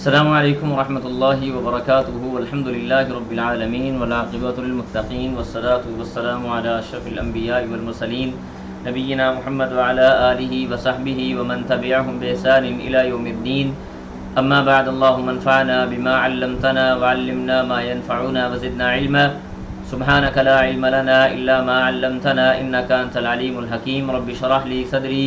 السلام علیکم ورحمۃ اللہ وبرکاتہ الحمد للہ رب العالمین والعاقبۃ للمتقین والصلاة والسلام علی اشرف الانبیاء والمرسلین نبینا محمد وعلی آلہ وصحبہ ومن تبعہم بإحسان الی یوم الدین اما بعد اللہم انفعنا بما علمتنا وعلمنا ما ينفعنا وزدنا علما سبحانک لا علم لنا الا ما علمتنا انک انت العلیم الحکیم رب اشرح لی صدری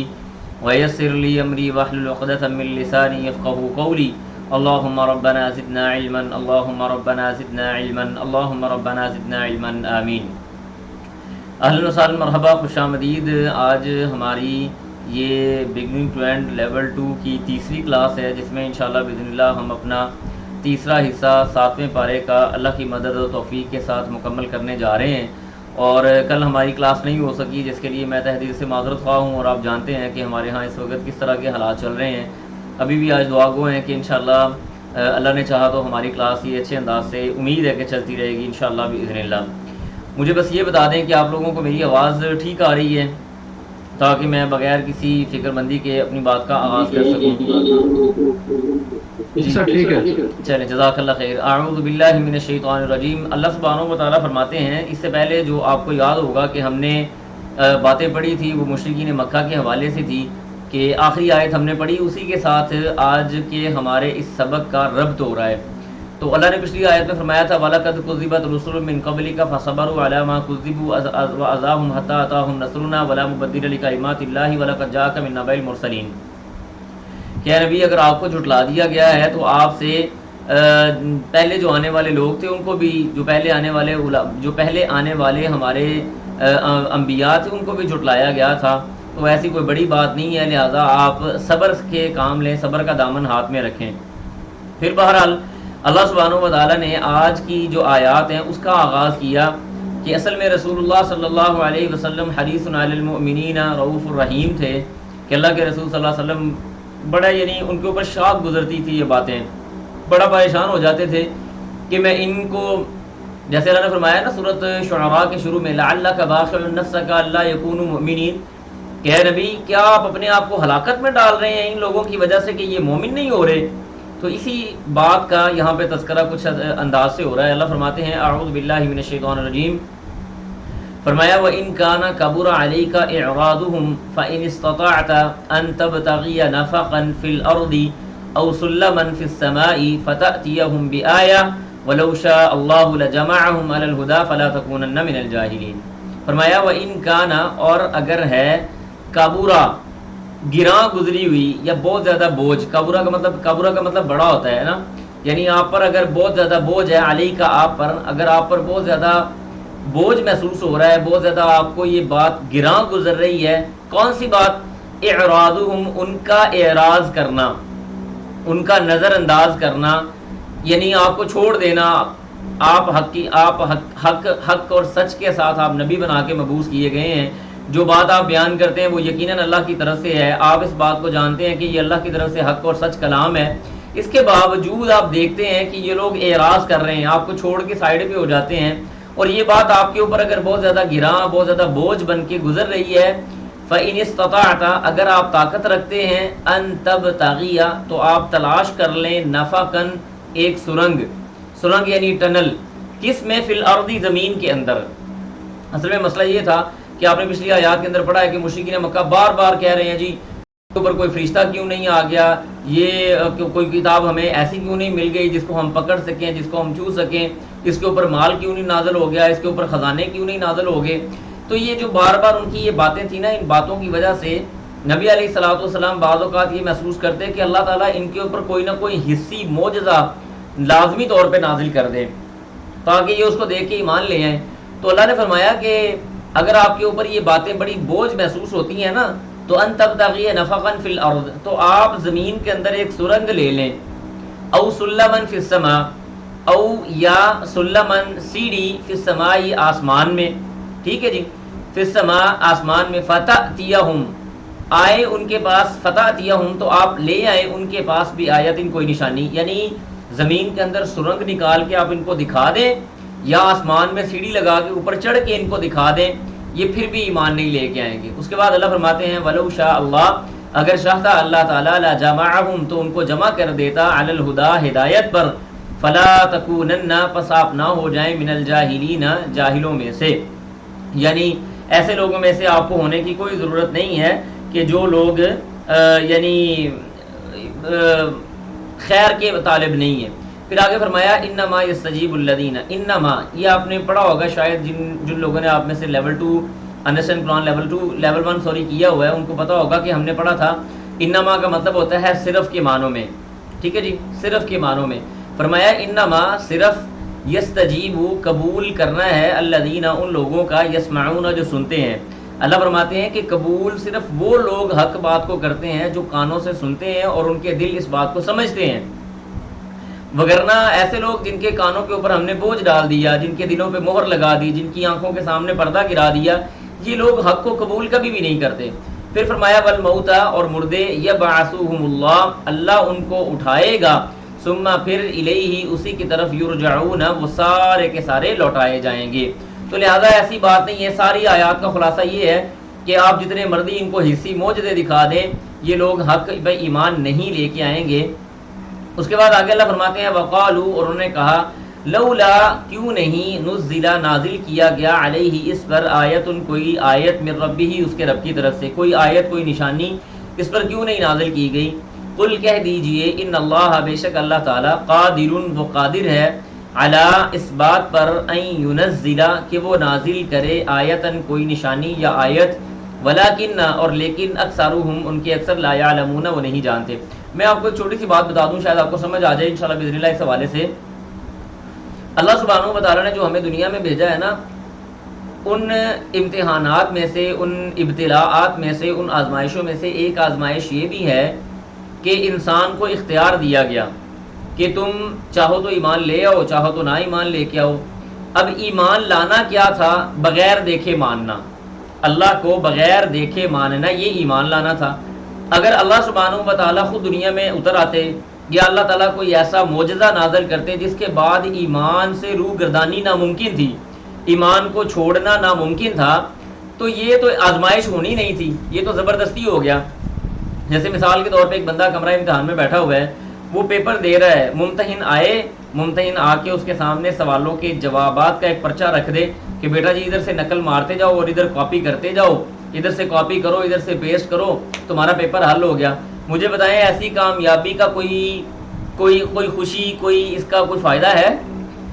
ویسر لی امری واحلل عقدۃ من لسانی یفقهوا قولی اللہم ربنا زدنا علما اللہم ربنا زدنا علما اللہم ربنا زدنا علما آمین۔ اہلا وسہلا مرحبا، خوش آمدید۔ آج ہماری یہ بگننگ ٹو اینڈ لیول 2 کی تیسری کلاس ہے، جس میں انشاءاللہ باذن اللہ ہم اپنا تیسرا حصہ 7ویں پارے کا اللہ کی مدد و توفیق کے ساتھ مکمل کرنے جا رہے ہیں۔ اور کل ہماری کلاس نہیں ہو سکی، جس کے لیے میں تہ دل سے معذرت خواہ ہوں، اور آپ جانتے ہیں کہ ہمارے ہاں اس وقت کس طرح کے حالات چل رہے ہیں۔ ابھی بھی آج دعا گو ہیں کہ انشاءاللہ اللہ نے چاہا تو ہماری کلاس یہ اچھے انداز سے امید ہے کہ چلتی رہے گی انشاءاللہ باذن اللہ۔ مجھے بس یہ بتا دیں کہ آپ لوگوں کو میری آواز ٹھیک آ رہی ہے، تاکہ میں بغیر کسی فکر مندی کے اپنی بات کا آغاز کر سکوں۔ ٹھیک ہے، چلیں، جزاک اللہ خیر۔ اعوذ باللہ من الشیطان الرجیم۔ اللہ سبحانہ و تعالیٰ فرماتے ہیں، اس سے پہلے جو آپ کو یاد ہوگا کہ ہم نے باتیں پڑھی تھی وہ مشرکین مکہ کے حوالے سے تھی، کہ آخری آیت ہم نے پڑھی، اسی کے ساتھ آج کے ہمارے اس سبق کا ربط ہو رہا ہے۔ تو اللہ نے پچھلی آیت میں فرمایا تھا وَلَقَدْ كُذِّبَتْ رُسُلٌ مِّن قَبْلِكَ فَصَبَرُوا عَلَىٰ مَا كُذِّبُوا وَأَذَاهُمْ حَتَّىٰ أَتَاهُمْ نَصْرُنَا وَلَا مُبَدِّلَ لِكَلِمَاتِ اللَّهِ وَلَقَدْ جَاءَكَ مِن نَّبَإِ الْمُرْسَلِينَ کہ نبی اگر آپ کو جھٹلا دیا گیا ہے تو آپ سے پہلے جو آنے والے لوگ تھے ان کو بھی، جو پہلے آنے والے ہمارے انبیاء تھے ان کو بھی جھٹلایا گیا تھا، تو ایسی کوئی بڑی بات نہیں ہے، لہٰذا آپ صبر کے کام لیں، صبر کا دامن ہاتھ میں رکھیں۔ پھر بہرحال اللہ سبحانہ و تعالیٰ نے آج کی جو آیات ہیں اس کا آغاز کیا کہ اصل میں رسول اللہ صلی اللہ علیہ وسلم حریص علی المؤمنین رؤوف الرحیم تھے، کہ اللہ کے رسول صلی اللہ علیہ وسلم بڑا ان کے اوپر شاق گزرتی تھی یہ باتیں، بڑا پریشان ہو جاتے تھے کہ میں ان کو، جیسے اللہ نے فرمایا نا سورۃ شعراء کے شروع میں لعلک باخع نفسک الا یکونوا مؤمنین، کہ اے نبی کیا آپ اپنے آپ کو ہلاکت میں ڈال رہے ہیں ان لوگوں کی وجہ سے کہ یہ مومن نہیں ہو رہے؟ تو اسی بات کا یہاں پہ تذکرہ کچھ انداز سے ہو رہا ہے۔ اللہ فرماتے ہیں اعوذ باللہ من الشیطان الرجیم، فرمایا وَإِن كَانَ كَبُرَ عَلَيْكَ إِعْرَاضُهُمْ فَإِنِ اسْتَطَعْتَ أَن تَبْتَغِيَ نَفَقًا فِي الْأَرْضِ أَوْ سُلَّمًا فِي السَّمَاءِ فَتَأْتِيَهُمْ بِآيَةٍ وَلَوْ شَاءَ اللَّهُ لَجَمَعَهُمْ عَلَى الْهُدَىٰ فَلَا تَكُونَنَّ مِنَ الْجَاهِلِينَ۔ فرمایا وَإِن كَانَ، اور اگر ہے، کابورا گراں گزری ہوئی یا بہت زیادہ بوجھ، کابورا کا مطلب بڑا ہوتا ہے نا، یعنی آپ پر اگر بہت زیادہ بوجھ ہے، علی کا آپ پر، اگر آپ پر بہت زیادہ بوجھ محسوس ہو رہا ہے، بہت زیادہ آپ کو یہ بات گراں گزر رہی ہے، کون سی بات؟ اعراضہم، ان کا اعراض کرنا، ان کا نظر انداز کرنا، یعنی آپ کو چھوڑ دینا، آپ حق اور سچ کے ساتھ آپ نبی بنا کے مبعوث کیے گئے ہیں، جو بات آپ بیان کرتے ہیں وہ یقیناً اللہ کی طرف سے ہے، آپ اس بات کو جانتے ہیں کہ یہ اللہ کی طرف سے حق اور سچ کلام ہے، اس کے باوجود آپ دیکھتے ہیں کہ یہ لوگ اعراض کر رہے ہیں، آپ کو چھوڑ کے سائڈ پہ ہو جاتے ہیں، اور یہ بات آپ کے اوپر اگر بہت زیادہ گراں، بہت زیادہ بوجھ بن کے گزر رہی ہے، فَإِنِ اسْتَطَعْتَ، اگر آپ طاقت رکھتے ہیں، أَن تَبْتَغِيَ، تو آپ تلاش کر لیں، نَفَقًا، ایک سرنگ یعنی ٹنل، کس میں؟ فی الارض، زمین کے اندر۔ اصل میں مسئلہ یہ تھا کہ آپ نے پچھلی آیات کے اندر پڑھا ہے کہ مشرکین مکہ بار بار کہہ رہے ہیں جی اوپر کوئی فرشتہ کیوں نہیں آ گیا، یہ کوئی کتاب ہمیں ایسی کیوں نہیں مل گئی جس کو ہم پکڑ سکیں، جس کو ہم چھو سکیں، اس کے اوپر مال کیوں نہیں نازل ہو گیا، اس کے اوپر خزانے کیوں نہیں نازل ہو گئے۔ تو یہ جو بار بار ان کی یہ باتیں تھیں نا، ان باتوں کی وجہ سے نبی علیہ الصلوۃ والسلام بعض اوقات یہ محسوس کرتے کہ اللہ تعالیٰ ان کے اوپر کوئی نہ کوئی حصی معجزہ لازمی طور پہ نازل کر دے تاکہ یہ اس کو دیکھ کے ایمان لے آئیں۔ تو اللہ نے فرمایا کہ اگر آپ کے اوپر یہ باتیں بڑی بوجھ محسوس ہوتی ہیں نا، تو ان تبتغی نفقا فی الارض، تو آپ زمین کے اندر ایک سرنگ لے لیں، او سلمن فی السماء، او یا سلمن سیڑھی، فی السماء آسمان میں، ٹھیک ہے جی، فی السماء آسمان میں، فتأتیہم، آئے ان کے پاس، فتأتیہم، تو آپ لے آئے ان کے پاس بھی آیتن، کوئی نشانی، یعنی زمین کے اندر سرنگ نکال کے آپ ان کو دکھا دیں، یا آسمان میں سیڑھی لگا کے اوپر چڑھ کے ان کو دکھا دیں، یہ پھر بھی ایمان نہیں لے کے آئیں گے۔ اس کے بعد اللہ فرماتے ہیں وَلَوْ شَاءَ اللہ، اگر چاہتا اللہ تعالیٰ لجمعہم تو ان کو جمع کر دیتا علی الہدی ہدایت پر، فلا تکونن پس آپ نہ ہو جائیں من الجاہلین جاہلوں میں سے، یعنی ایسے لوگوں میں سے آپ کو ہونے کی کوئی ضرورت نہیں ہے کہ جو لوگ یعنی خیر کے طالب نہیں ہیں۔ پھر آگے فرمایا انما یستجیب الذین، انما یہ آپ نے پڑھا ہوگا شاید، جن لوگوں نے آپ میں سے لیول 2 انڈرسٹینڈ قرآن لیول 1 سوری کیا ہوا ہے ان کو پتا ہوگا کہ ہم نے پڑھا تھا انما کا مطلب ہوتا ہے صرف کے معنوں میں، ٹھیک ہے جی، صرف کے معنوں میں۔ فرمایا انما صرف، یستجیب قبول کرنا ہے، الذین ان لوگوں کا، یسمعون جو سنتے ہیں۔ اللہ فرماتے ہیں کہ قبول صرف وہ لوگ حق بات کو کرتے ہیں جو کانوں سے سنتے ہیں اور ان کے دل اس بات کو سمجھتے ہیں، وگرنہ ایسے لوگ جن کے کانوں کے اوپر ہم نے بوجھ ڈال دیا، جن کے دلوں پہ مہر لگا دی، جن کی آنکھوں کے سامنے پردہ گرا دیا، یہ لوگ حق کو قبول کبھی بھی نہیں کرتے۔ پھر فرمایا والموتى اور مردے، یبعثهم اللہ، اللہ ان کو اٹھائے گا، ثم پھر الیہ اسی کی طرف، یرجعون وہ سارے کے سارے لوٹائے جائیں گے۔ تو لہذا ایسی بات نہیں ہے، ساری آیات کا خلاصہ یہ ہے کہ آپ جتنے مرضی ان کو حصی معجزے دکھا دیں، یہ لوگ حق پہ ایمان نہیں لے کے آئیں گے۔ اس کے بعد آگے اللہ فرماتے ہیں وقالو اور انہوں نے کہا لولا کیوں نہیں نزل نازل کیا گیا علیہ اس پر آیت کوئی آیت من ربہ اس کے رب کی طرف سے، کوئی آیت کوئی نشانی اس پر کیوں نہیں نازل کی گئی۔ قل کہہ دیجئے ان اللہ بے شک اللہ تعالیٰ قادر وہ قادر ہے علی اس بات پر ان ینزل کہ وہ نازل کرے آیتن کوئی نشانی یا آیت، ولیکن اور لیکن اکثرہم ان کے اکثر لا یعلمون وہ نہیں جانتے۔ میں آپ کو ایک چھوٹی سی بات بتا دوں، شاید آپ کو سمجھ آ جائے انشاءاللہ باذن اللہ۔ اس حوالے سے اللہ سبحانہ و تعالیٰ نے جو ہمیں دنیا میں بھیجا ہے نا، ان امتحانات میں سے، ان ابتلاءات میں سے، ان آزمائشوں میں سے ایک آزمائش یہ بھی ہے کہ انسان کو اختیار دیا گیا کہ تم چاہو تو ایمان لے آؤ، چاہو تو نہ ایمان لے کے آؤ۔ اب ایمان لانا کیا تھا؟ بغیر دیکھے ماننا، اللہ کو بغیر دیکھے ماننا، یہ ایمان لانا تھا۔ اگر اللہ سبحانہ و تعالیٰ خود دنیا میں اتر آتے یا اللہ تعالیٰ کوئی ایسا معجزہ نازل کرتے جس کے بعد ایمان سے روح گردانی ناممکن تھی، ایمان کو چھوڑنا ناممکن تھا، تو یہ تو آزمائش ہونی نہیں تھی، یہ تو زبردستی ہو گیا۔ جیسے مثال کے طور پہ ایک بندہ کمرہ امتحان میں بیٹھا ہوا ہے، وہ پیپر دے رہا ہے، ممتحن آئے، ممتحن آ کے اس کے سامنے سوالوں کے جوابات کا ایک پرچہ رکھ دے کہ بیٹا جی ادھر سے نقل مارتے جاؤ اور ادھر کاپی کرتے جاؤ، ادھر سے کاپی کرو ادھر سے پیسٹ کرو، تمہارا پیپر حل ہو گیا۔ مجھے بتائیں ایسی کامیابی کا کوئی خوشی، کوئی اس کا کوئی فائدہ ہے؟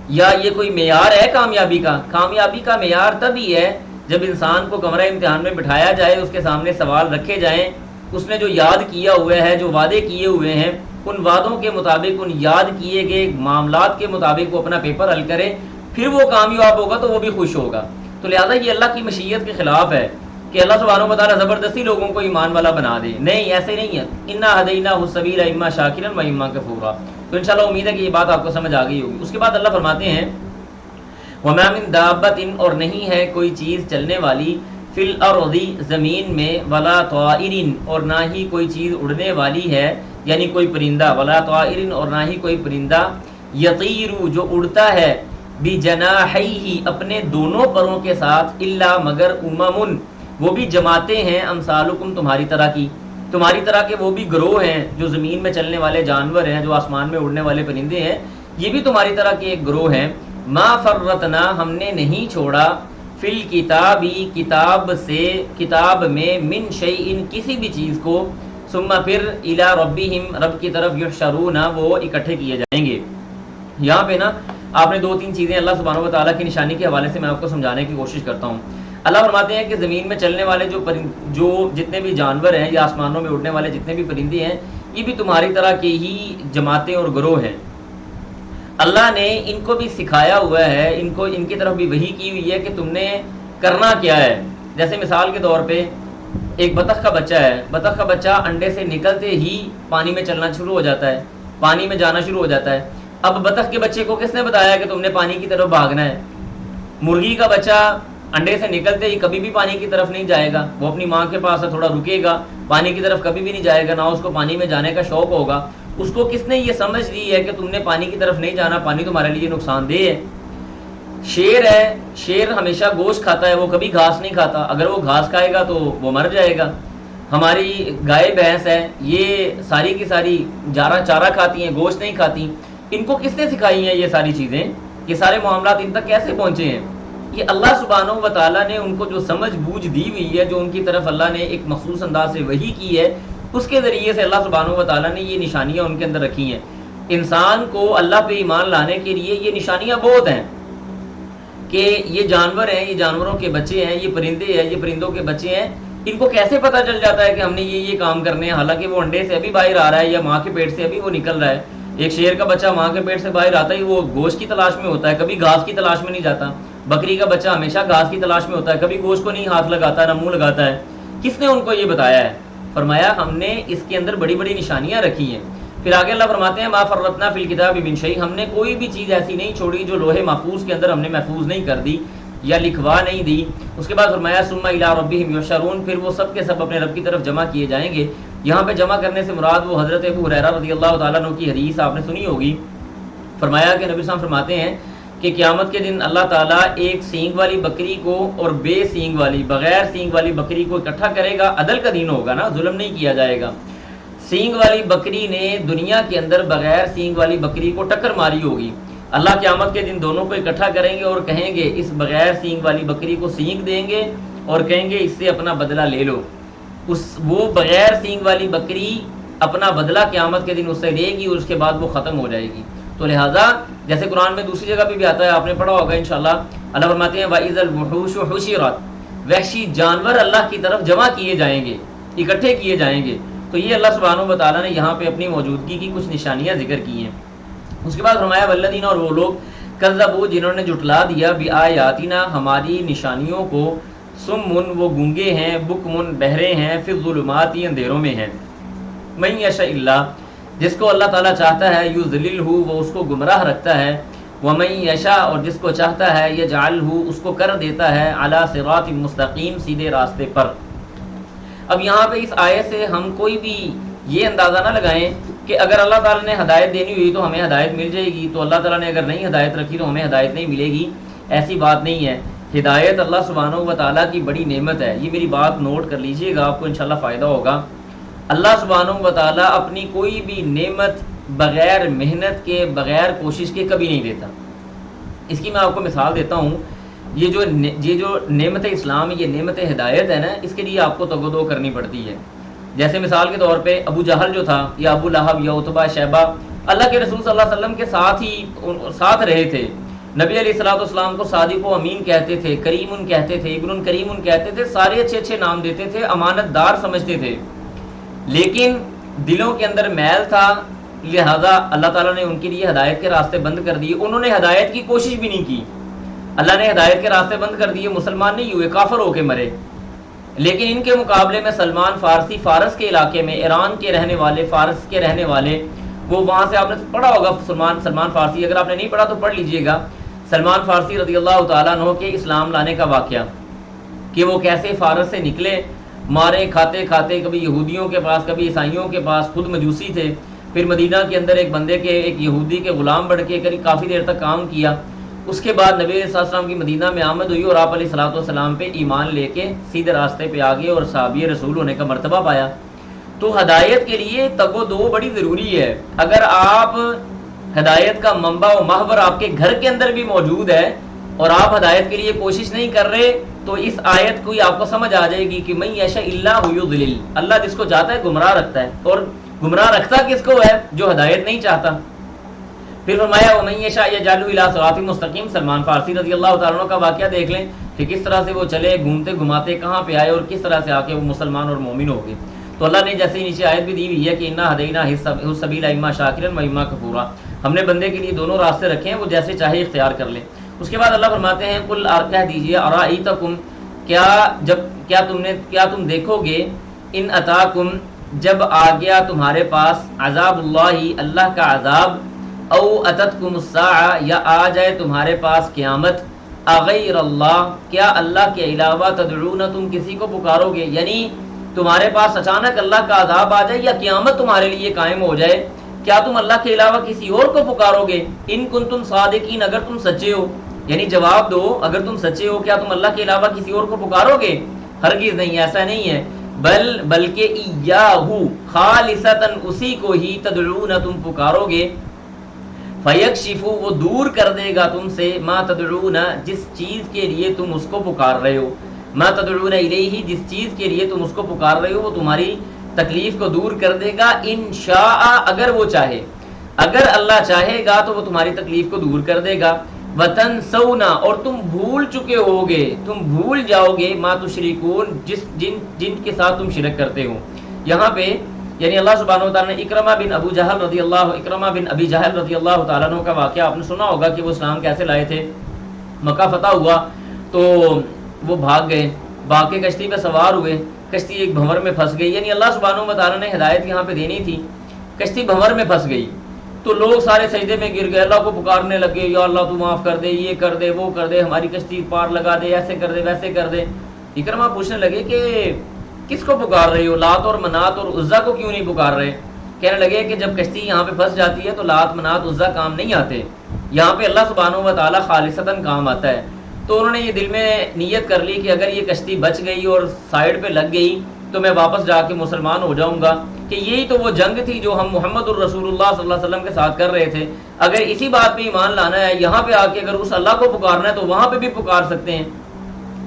یا یہ کوئی معیار ہے کامیابی کا؟ کامیابی کا معیار تبھی ہے جب انسان کو کمرہ امتحان میں بٹھایا جائے، اس کے سامنے سوال رکھے جائیں، اس نے جو یاد کیا ہوا ہے، جو وعدے کیے ہوئے ہیں، ان وعدوں کے مطابق، ان یاد کیے گئے معاملات کے مطابق وہ اپنا پیپر حل کرے، پھر وہ کامیاب ہوگا تو وہ بھی خوش ہوگا۔ تو لہذا یہ اللہ کی مشیت کے خلاف ہے کہ اللہ سبحانہ و تعالیٰ زبردستی لوگوں کو ایمان والا بنا دے، نہیں، ایسے نہیں ہے۔ انا ہدیناہ السبیل اما شاکرا و اما کفورا۔ تو انشاءاللہ امید ہے کہ یہ بات آپ کو سمجھ آ گئی ہوگی۔ اس کے بعد اللہ فرماتے ہیں وما من دابۃ اور نہیں ہے کوئی چیز چلنے والی، فی الارض زمین میں، ولا طائر اور نہ ہی کوئی چیز اڑنے والی ہے، یعنی کوئی پرندہ، ولا طائر اور نہ ہی کوئی پرندہ، یطیر جو اڑتا ہے، بجناحیہ اپنے دونوں پروں کے ساتھ، الا مگر امم وہ بھی جماعتیں ہیں، امثالکم تمہاری طرح کی، تمہاری طرح کے وہ بھی گروہ ہیں جو زمین میں چلنے والے جانور ہیں، جو آسمان میں اڑنے والے پرندے ہیں، یہ بھی تمہاری طرح کے ایک گروہ ہیں۔ ما فرطنا ہم نے نہیں چھوڑا، فی الکتابی کتاب سے، کتاب میں، من شیء کسی بھی چیز کو، ثم پھر الی ربہم رب کی طرف، یحشرون وہ اکٹھے کیے جائیں گے۔ یہاں پہ نا آپ نے 2-3 چیزیں اللہ سبحانہ و تعالیٰ کی نشانی کے حوالے سے میں آپ کو سمجھانے کی کوشش کرتا ہوں۔ اللہ فرماتے ہیں کہ زمین میں چلنے والے جو جتنے بھی جانور ہیں یا آسمانوں میں اڑنے والے جتنے بھی پرندے ہیں، یہ بھی تمہاری طرح کے ہی جماعتیں اور گروہ ہیں۔ اللہ نے ان کو بھی سکھایا ہوا ہے، ان کی طرف بھی وحی کی ہوئی ہے کہ تم نے کرنا کیا ہے۔ جیسے مثال کے طور پہ ایک بطخ کا بچہ ہے، بطخ کا بچہ انڈے سے نکلتے ہی پانی میں چلنا شروع ہو جاتا ہے، پانی میں جانا شروع ہو جاتا ہے۔ اب بطخ کے بچے کو کس نے بتایا کہ تم نے پانی کی طرف بھاگنا ہے؟ مرغی کا بچہ انڈے سے نکلتے ہی کبھی بھی پانی کی طرف نہیں جائے گا، وہ اپنی ماں کے پاس تھوڑا رکے گا، پانی کی طرف کبھی بھی نہیں جائے گا، نہ اس کو پانی میں جانے کا شوق ہوگا۔ اس کو کس نے یہ سمجھ دی ہے کہ تم نے پانی کی طرف نہیں جانا، پانی تمہارے لیے نقصان دہ ہے۔ شیر ہے، شیر ہمیشہ گوشت کھاتا ہے، وہ کبھی گھاس نہیں کھاتا، اگر وہ گھاس کھائے گا تو وہ مر جائے گا۔ ہماری گائے بھینس ہے یہ ساری کی ساری چارہ کھاتی ہیں، گوشت نہیں کھاتی، ان کو کس نے سکھائی ہیں یہ ساری چیزیں؟ یہ سارے معاملات ان تک کیسے پہنچے ہیں؟ یہ اللہ سبحانہ و تعالیٰ نے ان کو جو سمجھ بوجھ دی ہوئی ہے، جو ان کی طرف اللہ نے ایک مخصوص انداز سے وحی کی ہے، اس کے ذریعے سے اللہ سبحانہ و تعالیٰ نے یہ نشانیاں ان کے اندر رکھی ہیں۔ انسان کو اللہ پہ ایمان لانے کے لیے یہ نشانیاں بہت ہیں کہ یہ جانور ہیں، یہ جانوروں کے بچے ہیں، یہ پرندے ہیں، یہ پرندوں کے بچے ہیں، ان کو کیسے پتہ چل جاتا ہے کہ ہم نے یہ کام کرنے ہیں، حالانکہ وہ انڈے سے ابھی باہر آ رہا ہے یا ماں کے پیٹ سے ابھی وہ نکل رہا ہے۔ ایک شیر کا بچہ ماں کے پیٹ سے باہر آتا ہے، وہ گوشت کی تلاش میں ہوتا ہے، کبھی گھاس کی تلاش میں نہیں جاتا۔ بکری کا بچہ ہمیشہ گھاس کی تلاش میں ہوتا ہے، کبھی گوشت کو نہیں ہاتھ لگاتا، نہ منہ لگاتا ہے۔ کس نے ان کو یہ بتایا ہے؟ فرمایا ہم نے اس کے اندر بڑی بڑی نشانیاں رکھی ہیں۔ پھر آگے اللہ فرماتے ہیں ما فرطنا فی الکتاب من شیء، ہم نے کوئی بھی چیز ایسی نہیں چھوڑی جو لوح محفوظ کے اندر ہم نے محفوظ نہیں کر دی یا لکھوا نہیں دی۔ اس کے بعد فرمایا ثم الی ربہم یحشرون، پھر وہ سب کے سب اپنے رب کی طرف جمع کیے جائیں گے۔ یہاں پہ جمع کرنے سے مراد وہ حضرت ابو ہریرہ رضی اللہ تعالیٰ عنہ کی حدیث آپ نے سنی ہوگی۔ فرمایا کہ نبی صلی اللہ علیہ وسلم فرماتے ہیں کہ قیامت کے دن اللہ تعالیٰ ایک سینگ والی بکری کو اور بے سینگ والی، بغیر سینگ والی بکری کو اکٹھا کرے گا۔ عدل کا دین ہوگا نا، ظلم نہیں کیا جائے گا۔ سینگ والی بکری نے دنیا کے اندر بغیر سینگ والی بکری کو ٹکر ماری ہوگی، اللہ قیامت کے دن دونوں کو اکٹھا کریں گے اور کہیں گے اس بغیر سینگ والی بکری کو سینگ دیں گے اور کہیں گے اس سے اپنا بدلہ لے لو۔ وہ بغیر سینگ والی بکری اپنا بدلہ قیامت کے دن اس سے لے گی اور اس کے بعد وہ ختم ہو جائے گی۔ تو لہٰذا جیسے قرآن میں دوسری جگہ پہ بھی آتا ہے، آپ نے پڑھا ہوگا انشاءاللہ، اللہ فرماتے ہیں وَإِذَا الْوُحُوشُ حُشِرَتْ، وحشی جانور اللہ کی طرف جمع کیے جائیں گے، اکٹھے کیے جائیں گے۔ تو یہ اللہ سبحانہ و تعالیٰ نے یہاں پہ اپنی موجودگی کی کچھ نشانیاں ذکر کی ہیں۔ اس کے بعد فرمایا والذین، اور وہ لوگ کذبوا جنہوں نے جھٹلا دیا بآیاتنا ہماری نشانیوں کو، سمن وہ گونگے ہیں، بکمن بہرے ہیں، فی الظلمات اندھیروں میں ہیں، من یشاء اللہ جس کو اللہ تعالیٰ چاہتا ہے، یضللہ وہ اس کو گمراہ رکھتا ہے، ومن یشاء اور جس کو چاہتا ہے، یجعلہ اس کو کر دیتا ہے، علی صراط مستقیم سیدھے راستے پر۔ اب یہاں پہ اس آیت سے ہم کوئی بھی یہ اندازہ نہ لگائیں کہ اگر اللہ تعالیٰ نے ہدایت دینی ہوئی تو ہمیں ہدایت مل جائے گی، تو اللہ تعالیٰ نے اگر نہیں ہدایت رکھی تو ہمیں ہدایت نہیں ملے گی۔ ایسی بات نہیں ہے، ہدایت اللہ سبحانہ و تعالیٰ کی بڑی نعمت ہے۔ یہ میری بات نوٹ کر لیجئے گا، آپ کو انشاءاللہ فائدہ ہوگا۔ اللہ سبحانہ و تعالیٰ اپنی کوئی بھی نعمت بغیر محنت کے، بغیر کوشش کے کبھی نہیں دیتا۔ اس کی میں آپ کو مثال دیتا ہوں۔ یہ جو نعمت اسلام ہے، یہ نعمت ہدایت ہے نا، اس کے لیے آپ کو تگودو کرنی پڑتی ہے۔ جیسے مثال کے طور پہ ابو جہل جو تھا، یا ابو لہب یا عتبہ شیبہ، اللہ کے رسول صلی اللہ علیہ وسلم کے ساتھ رہے تھے۔ نبی علیہ الصلوۃ والسلام کو صادق و امین کہتے تھے، کریم کہتے تھے، ابن کریم کہتے تھے، سارے اچھے اچھے نام دیتے تھے، امانت دار سمجھتے تھے، لیکن دلوں کے اندر میل تھا، لہذا اللہ تعالیٰ نے ان کے لیے ہدایت کے راستے بند کر دیے۔ انہوں نے ہدایت کی کوشش بھی نہیں کی، اللہ نے ہدایت کے راستے بند کر دیے، مسلمان نہیں ہوئے، کافر ہو کے مرے۔ لیکن ان کے مقابلے میں سلمان فارسی، فارس کے علاقے میں، ایران کے رہنے والے، فارس کے رہنے والے، وہ وہاں سے آپ نے پڑھا ہوگا سلمان فارسی، اگر آپ نے نہیں پڑھا تو پڑھ لیجئے گا۔ سلمان فارسی رضی اللہ تعالیٰ عنہ کے اسلام لانے کا واقعہ کہ وہ کیسے فارس سے نکلے، مارے کھاتے کھاتے، کبھی یہودیوں کے پاس، کبھی عیسائیوں کے پاس، خود مجوسی تھے، پھر مدینہ کے اندر ایک بندے کے، ایک یہودی کے غلام بن کے کافی دیر تک کام کیا۔ اس کے بعد نبی علیہ السلام کی مدینہ میں آمد ہوئی اور آپ علیہ الصلوۃ والسلام پہ ایمان لے کے سیدھے راستے پہ آ گئے اور صحابی رسول ہونے کا مرتبہ پایا۔ تو ہدایت کے لیے تگ و دو بڑی ضروری ہے۔ اگر آپ ہدایت کا منبع و محور آپ کے گھر کے اندر بھی موجود ہے اور آپ ہدایت کے لیے کوشش نہیں کر رہے، تو اس آیت کو آپ کو سمجھ آ جائے گی کہ من یشاء اللہ یضلل، اللہ جس کو چاہتا ہے گمراہ رکھتا ہے، اور گمراہ رکھتا کس کو ہے؟ جو ہدایت نہیں چاہتا۔ پھر فرمایا ومن یشاء یجعلہ الی صراط مستقیم، سلمان فارسی رضی اللہ تعالیٰ عنہ کا واقعہ دیکھ لیں کہ کس طرح سے وہ چلے، گھومتے گھماتے کہاں پہ آئے اور کس طرح سے آ کے وہ مسلمان اور مومن ہو گئے۔ تو اللہ نے جیسے نیچے آیت بھی دی ہوئی ہے کہ انا ہدیناہ السبیل اما شاکرا و اما کفورا، ہم نے بندے کے لیے دونوں راستے رکھے ہیں، وہ جیسے چاہے اختیار کر لے۔ اس کے بعد اللہ فرماتے ہیں قل کہہ دیجیے ارائیتکم، کیا تم دیکھو گے، ان اتاکم جب آ گیا تمہارے پاس، عذاب اللہ کا عذاب، او اتتکم الساعہ یا آ جائے تمہارے پاس قیامت، اغیر اللہ کیا اللہ کے علاوہ تدعون تم کسی کو پکارو گے، یعنی تمہارے پاس اچانک اللہ کا عذاب آ جائے یا قیامت تمہارے لیے قائم ہو جائے، کیا تم اللہ کے علاوہ کسی اور کو پکارو گے؟ ان کنتم صادقین، اگر تم سچے ہو، یعنی جواب دو، اگر تم سچے ہو کیا تم اللہ کے علاوہ کسی اور کو پکارو گے؟ ہرگز نہیں، ایسا نہیں ہے۔ بلکہ ایاہو خالصتاً اسی کو ہی تدعون تم پکارو گے، فیکشف وہ دور کر دے گا تم سے ما تدعون جس چیز کے لیے تم اس کو پکار رہے ہو، ما تدعون الیہ جس چیز کے لیے تم اس کو پکار رہے ہو وہ تمہاری تکلیف کو دور کر دے گا، انشاء اگر وہ چاہے، اگر اللہ چاہے گا تو وہ تمہاری تکلیف کو دور کر دے گا، وتنسونا اور تم بھول چکے ہوگے، تم بھول جاؤ گے ما تشرکون جن کے ساتھ تم شرک کرتے ہو۔ یہاں پہ یعنی اللہ سبحانہ وتعالیٰ نے اکرمہ بن ابی جہل رضی اللہ تعالیٰ عنہ کا واقعہ آپ نے سنا ہوگا کہ وہ اسلام کیسے لائے تھے، مکہ فتح ہوا تو وہ بھاگ گئے، بھاگ کے کشتی پہ سوار ہوئے، کشتی ایک بھنور میں پھنس گئی، یعنی اللہ سبحانہ وتعالیٰ نے ہدایت یہاں پہ دینی تھی، کشتی بھنور میں پھنس گئی تو لوگ سارے سجدے میں گر گئے، اللہ کو پکارنے لگے، یا اللہ تو معاف کر دے، یہ کر دے، وہ کر دے، ہماری کشتی پار لگا دے، ایسے کر دے، ویسے کر دے۔ اکرمہ پوچھنے لگے کہ کس کو پکار رہے ہو، لات اور منات اور عزا کو کیوں نہیں پکار رہے؟ کہنے لگے کہ جب کشتی یہاں پہ پھنس جاتی ہے تو لات منات عزا کام نہیں آتے، یہاں پہ اللہ سبحانہ و تعالیٰ خالصتاً کام آتا ہے۔ تو انہوں نے یہ دل میں نیت کر لی کہ اگر یہ کشتی بچ گئی اور سائڈ پہ لگ گئی تو میں واپس جا کے مسلمان ہو جاؤں گا، کہ یہی تو وہ جنگ تھی جو ہم محمد الرسول اللہ صلی اللہ علیہ وسلم کے ساتھ کر رہے تھے، اگر اسی بات پہ ایمان لانا ہے، یہاں پہ آ کے اگر اس اللہ کو پکارنا ہے تو وہاں پہ بھی پکار سکتے ہیں،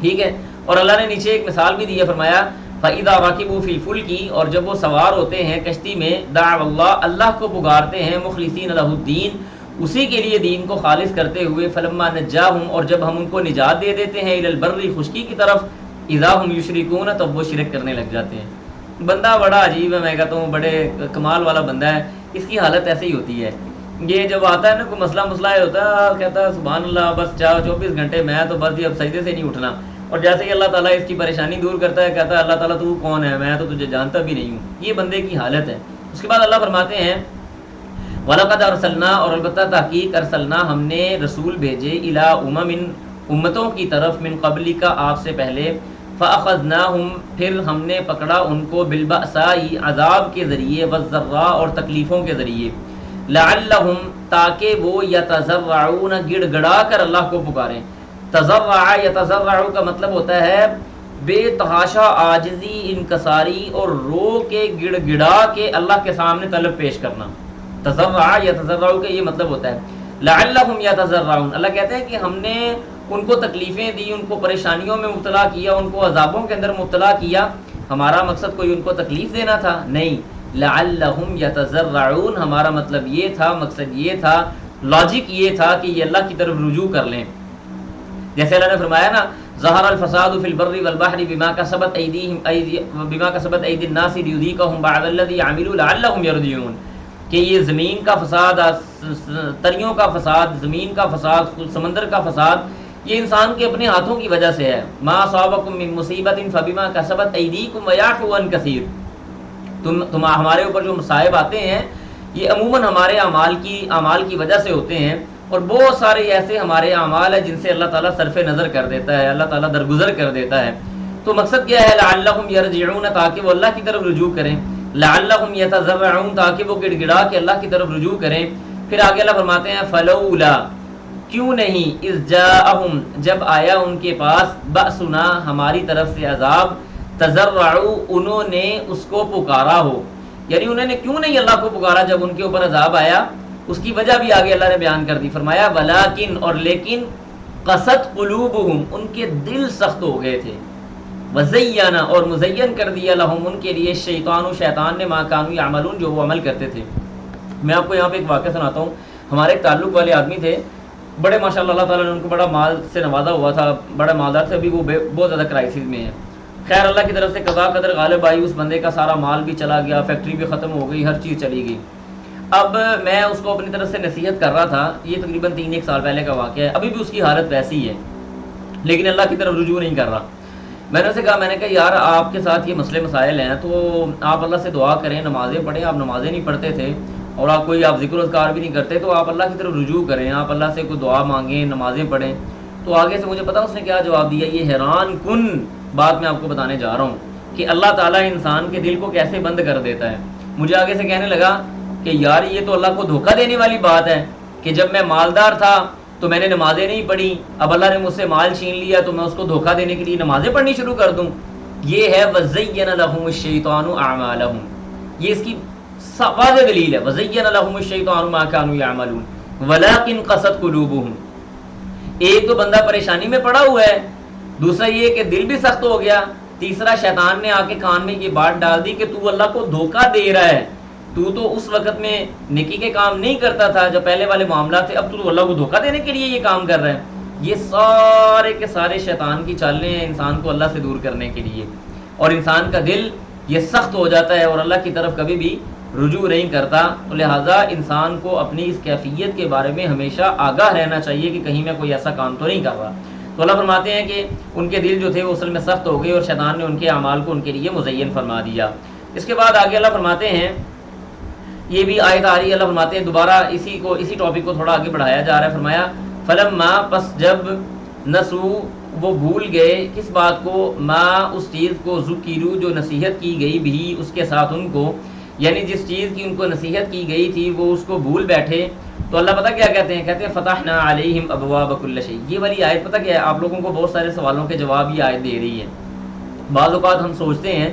ٹھیک ہے۔ اور اللہ نے نیچے ایک مثال بھی دی ہے، فرمایا فَإِذَا رَكِبُوا فِي الْفُلْكِ اور جب وہ سوار ہوتے ہیں کشتی میں، دعوا اللہ اللہ کو پکارتے ہیں، مخلصین لہ الدین اسی کے لیے دین کو خالص کرتے ہوئے، فلما نجاہم اور جب ہم ان کو نجات دے دیتے ہیں، الی البر خشکی کی طرف، اذا ہم یشرکون تب وہ شرک کرنے لگ جاتے ہیں۔ بندہ بڑا عجیب ہے، میں کہتا ہوں بڑے کمال والا بندہ ہے، اس کی حالت ایسی ہی ہوتی ہے، یہ جب آتا ہے نا کوئی مسئلہ ہوتا ہے کہتا ہے سبحان اللہ بس 24 گھنٹے میں تو بس یہ اب سجدے سے نہیں اٹھنا، اور جیسے ہی اللہ تعالیٰ اس کی پریشانی دور کرتا ہے کہتا ہے اللہ تعالیٰ تو کون ہے، میں تو تجھے جانتا بھی نہیں ہوں، یہ بندے کی حالت ہے۔ اس کے بعد اللہ فرماتے ہیں وَلَقَدْ أَرْسَلْنَا اور البتہ تحقیق ارسلنا ہم نے رسول بھیجے اِلیٰ أُمَمٍ امتوں کی طرف من قبل کا آپ سے پہلے، فَأَخَذْنَاهُمْ پھر ہم نے پکڑا ان کو بالبأساء عذاب کے ذریعے والضراء اور تکلیفوں کے ذریعے، لعلہم تاکہ وہ یتضرعون گڑ گڑا کر اللہ کو پکاریں۔ تضرع یتضرع کا مطلب ہوتا ہے بے تحاشا عاجزی، انکساری اور رو کے گڑ گڑا کے اللہ کے سامنے طلب پیش کرنا، تضرع یتضرع کا یہ مطلب ہوتا ہے۔ لعلہم یتضرعون اللہ کہتے ہیں کہ ہم نے ان کو تکلیفیں دی، ان کو پریشانیوں میں مبتلا کیا، ان کو عذابوں کے اندر مبتلا کیا، ہمارا مقصد کوئی ان کو تکلیف دینا تھا نہیں، لعلہم یتضرعون ہمارا مطلب یہ تھا، مقصد یہ تھا، لاجک یہ تھا کہ یہ اللہ کی طرف رجوع کر لیں۔ جیسے اللہ نے فرمایا نا ظہر الفساد فی البر والبحر بما کسبت ایدی الناس لیذیقہم بعض الذی عملوا لعلہم یرجعون، کہ یہ زمین کا فساد، تریوں کا فساد، زمین کا فساد، سمندر کا فساد، یہ انسان کے اپنے ہاتھوں کی وجہ سے ہے۔ ما اصابکم من مصیبت فبما کسبت ایدیکم ویعفو عن کثیر، تم ہمارے اوپر جو مصائب آتے ہیں یہ عموماً ہمارے اعمال کی وجہ سے ہوتے ہیں، اور بہت سارے ایسے ہمارے اعمال ہیں جن سے اللہ تعالیٰ صرف نظر کر دیتا ہے، اللہ تعالیٰ درگزر کر دیتا ہے۔ تو مقصد کیا ہے لعلہم یرجعون تاکہ وہ اللہ کی طرف رجوع کریں، لعلہم یتضرعون تاکہ وہ گڑ گڑا کے اللہ کی طرف رجوع کریں۔ پھر آگے اللہ فرماتے ہیں فلولا کیوں نہیں اذ جاءہم جب آیا ان کے پاس بأسنا ہماری طرف سے عذاب، تضرعوا انہوں نے اس کو پکارا ہو، یعنی انہوں نے کیوں نہیں اللہ کو پکارا جب ان کے اوپر عذاب آیا، اس کی وجہ بھی آگے اللہ نے بیان کر دی، فرمایا ولیکن اور لیکن قست قلوبہم ان کے دل سخت ہو گئے تھے، وزینا اور مزین کر دیا لہم ان کے لیے شیطان شیطان نے ما کانوا یعملون جو وہ عمل کرتے تھے۔ میں آپ کو یہاں پہ ایک واقعہ سناتا ہوں، ہمارے ایک تعلق والے آدمی تھے، بڑے ماشاءاللہ اللہ تعالیٰ نے ان کو بڑا مال سے نوازا ہوا تھا، بڑا مالدار تھے، ابھی وہ بہت زیادہ کرائسس میں ہیں۔ خیر اللہ کی طرف سے قضا قدر غالب آئی، اس بندے کا سارا مال بھی چلا گیا، فیکٹری بھی ختم ہو گئی، ہر چیز چلی گئی۔ اب میں اس کو اپنی طرف سے نصیحت کر رہا تھا، یہ تقریباً 3-1 سال پہلے کا واقعہ ہے، ابھی بھی اس کی حالت ویسی ہے لیکن اللہ کی طرف رجوع نہیں کر رہا۔ میں نے اسے کہا، میں نے کہا یار آپ کے ساتھ یہ مسئلے مسائل ہیں تو آپ اللہ سے دعا کریں، نمازیں پڑھیں، آپ نمازیں نہیں پڑھتے تھے اور آپ ذکر و اذکار بھی نہیں کرتے، تو آپ اللہ کی طرف رجوع کریں، آپ اللہ سے کوئی دعا مانگیں، نمازیں پڑھیں۔ تو آگے سے مجھے پتا اس نے کیا جواب دیا، یہ حیران کن بات میں آپ کو بتانے جا رہا ہوں کہ اللہ تعالیٰ انسان کے دل کو کیسے بند کر دیتا ہے۔ مجھے آگے سے کہنے لگا کہ یار یہ تو اللہ کو دھوکہ دینے والی بات ہے کہ جب میں مالدار تھا تو میں نے نمازیں نہیں پڑھی، اب اللہ نے مجھ سے مال چھین لیا تو میں اس کو دھوکہ دینے کے لیے نمازیں پڑھنی شروع کر دوں۔ یہ ہے وَزَيَّنَ لَهُمُ الشَّيْطَانُ أَعْمَالَهُم، یہ اس کی واضح دلیل ہے. وَزَيَّنَ لَهُمُ الشَّيْطَانُ مَا كَانُوا يَعْمَلُونَ وَلَٰكِنْ قَسَتْ قُلُوبُهُم. ایک تو بندہ پریشانی میں پڑا ہوا ہے، دوسرا یہ کہ دل بھی سخت ہو گیا، تیسرا شیطان نے آ کے کان میں یہ بات ڈال دی کہ تو اللہ کو دھوکہ دے رہا ہے، تو اس وقت میں نیکی کے کام نہیں کرتا تھا جب پہلے والے معاملات تھے، اب تو اللہ کو دھوکہ دینے کے لیے یہ کام کر رہا ہے. یہ سارے کے سارے شیطان کی چالیں ہیں انسان کو اللہ سے دور کرنے کے لیے، اور انسان کا دل یہ سخت ہو جاتا ہے اور اللہ کی طرف کبھی بھی رجوع نہیں کرتا. تو لہٰذا انسان کو اپنی اس کیفیت کے بارے میں ہمیشہ آگاہ رہنا چاہیے کہ کہیں میں کوئی ایسا کام تو نہیں کر رہا. تو اللہ فرماتے ہیں کہ ان کے دل جو تھے وہ اصل میں سخت ہو گئے اور شیطان نے ان کے اعمال کو ان کے لیے مزین فرما دیا. اس کے بعد آگے اللہ فرماتے ہیں، یہ بھی آیت آ رہی ہے، اللہ فرماتے ہیں دوبارہ اسی ٹاپک کو تھوڑا آگے بڑھایا جا رہا ہے. فرمایا فلما، پس جب نسو وہ بھول گئے، کس بات کو؟ ما اس چیز کو، ذکروا جو نصیحت کی گئی بھی اس کے ساتھ ان کو، یعنی جس چیز کی ان کو نصیحت کی گئی تھی وہ اس کو بھول بیٹھے. تو اللہ پتہ کیا کہتے ہیں؟ کہتے ہیں فتحنا علیہم ابواب کل شیء. یہ والی آیت پتہ کیا ہے؟ آپ لوگوں کو بہت سارے سوالوں کے جواب یہ آیت دے رہی ہے. بعض اوقات ہم سوچتے ہیں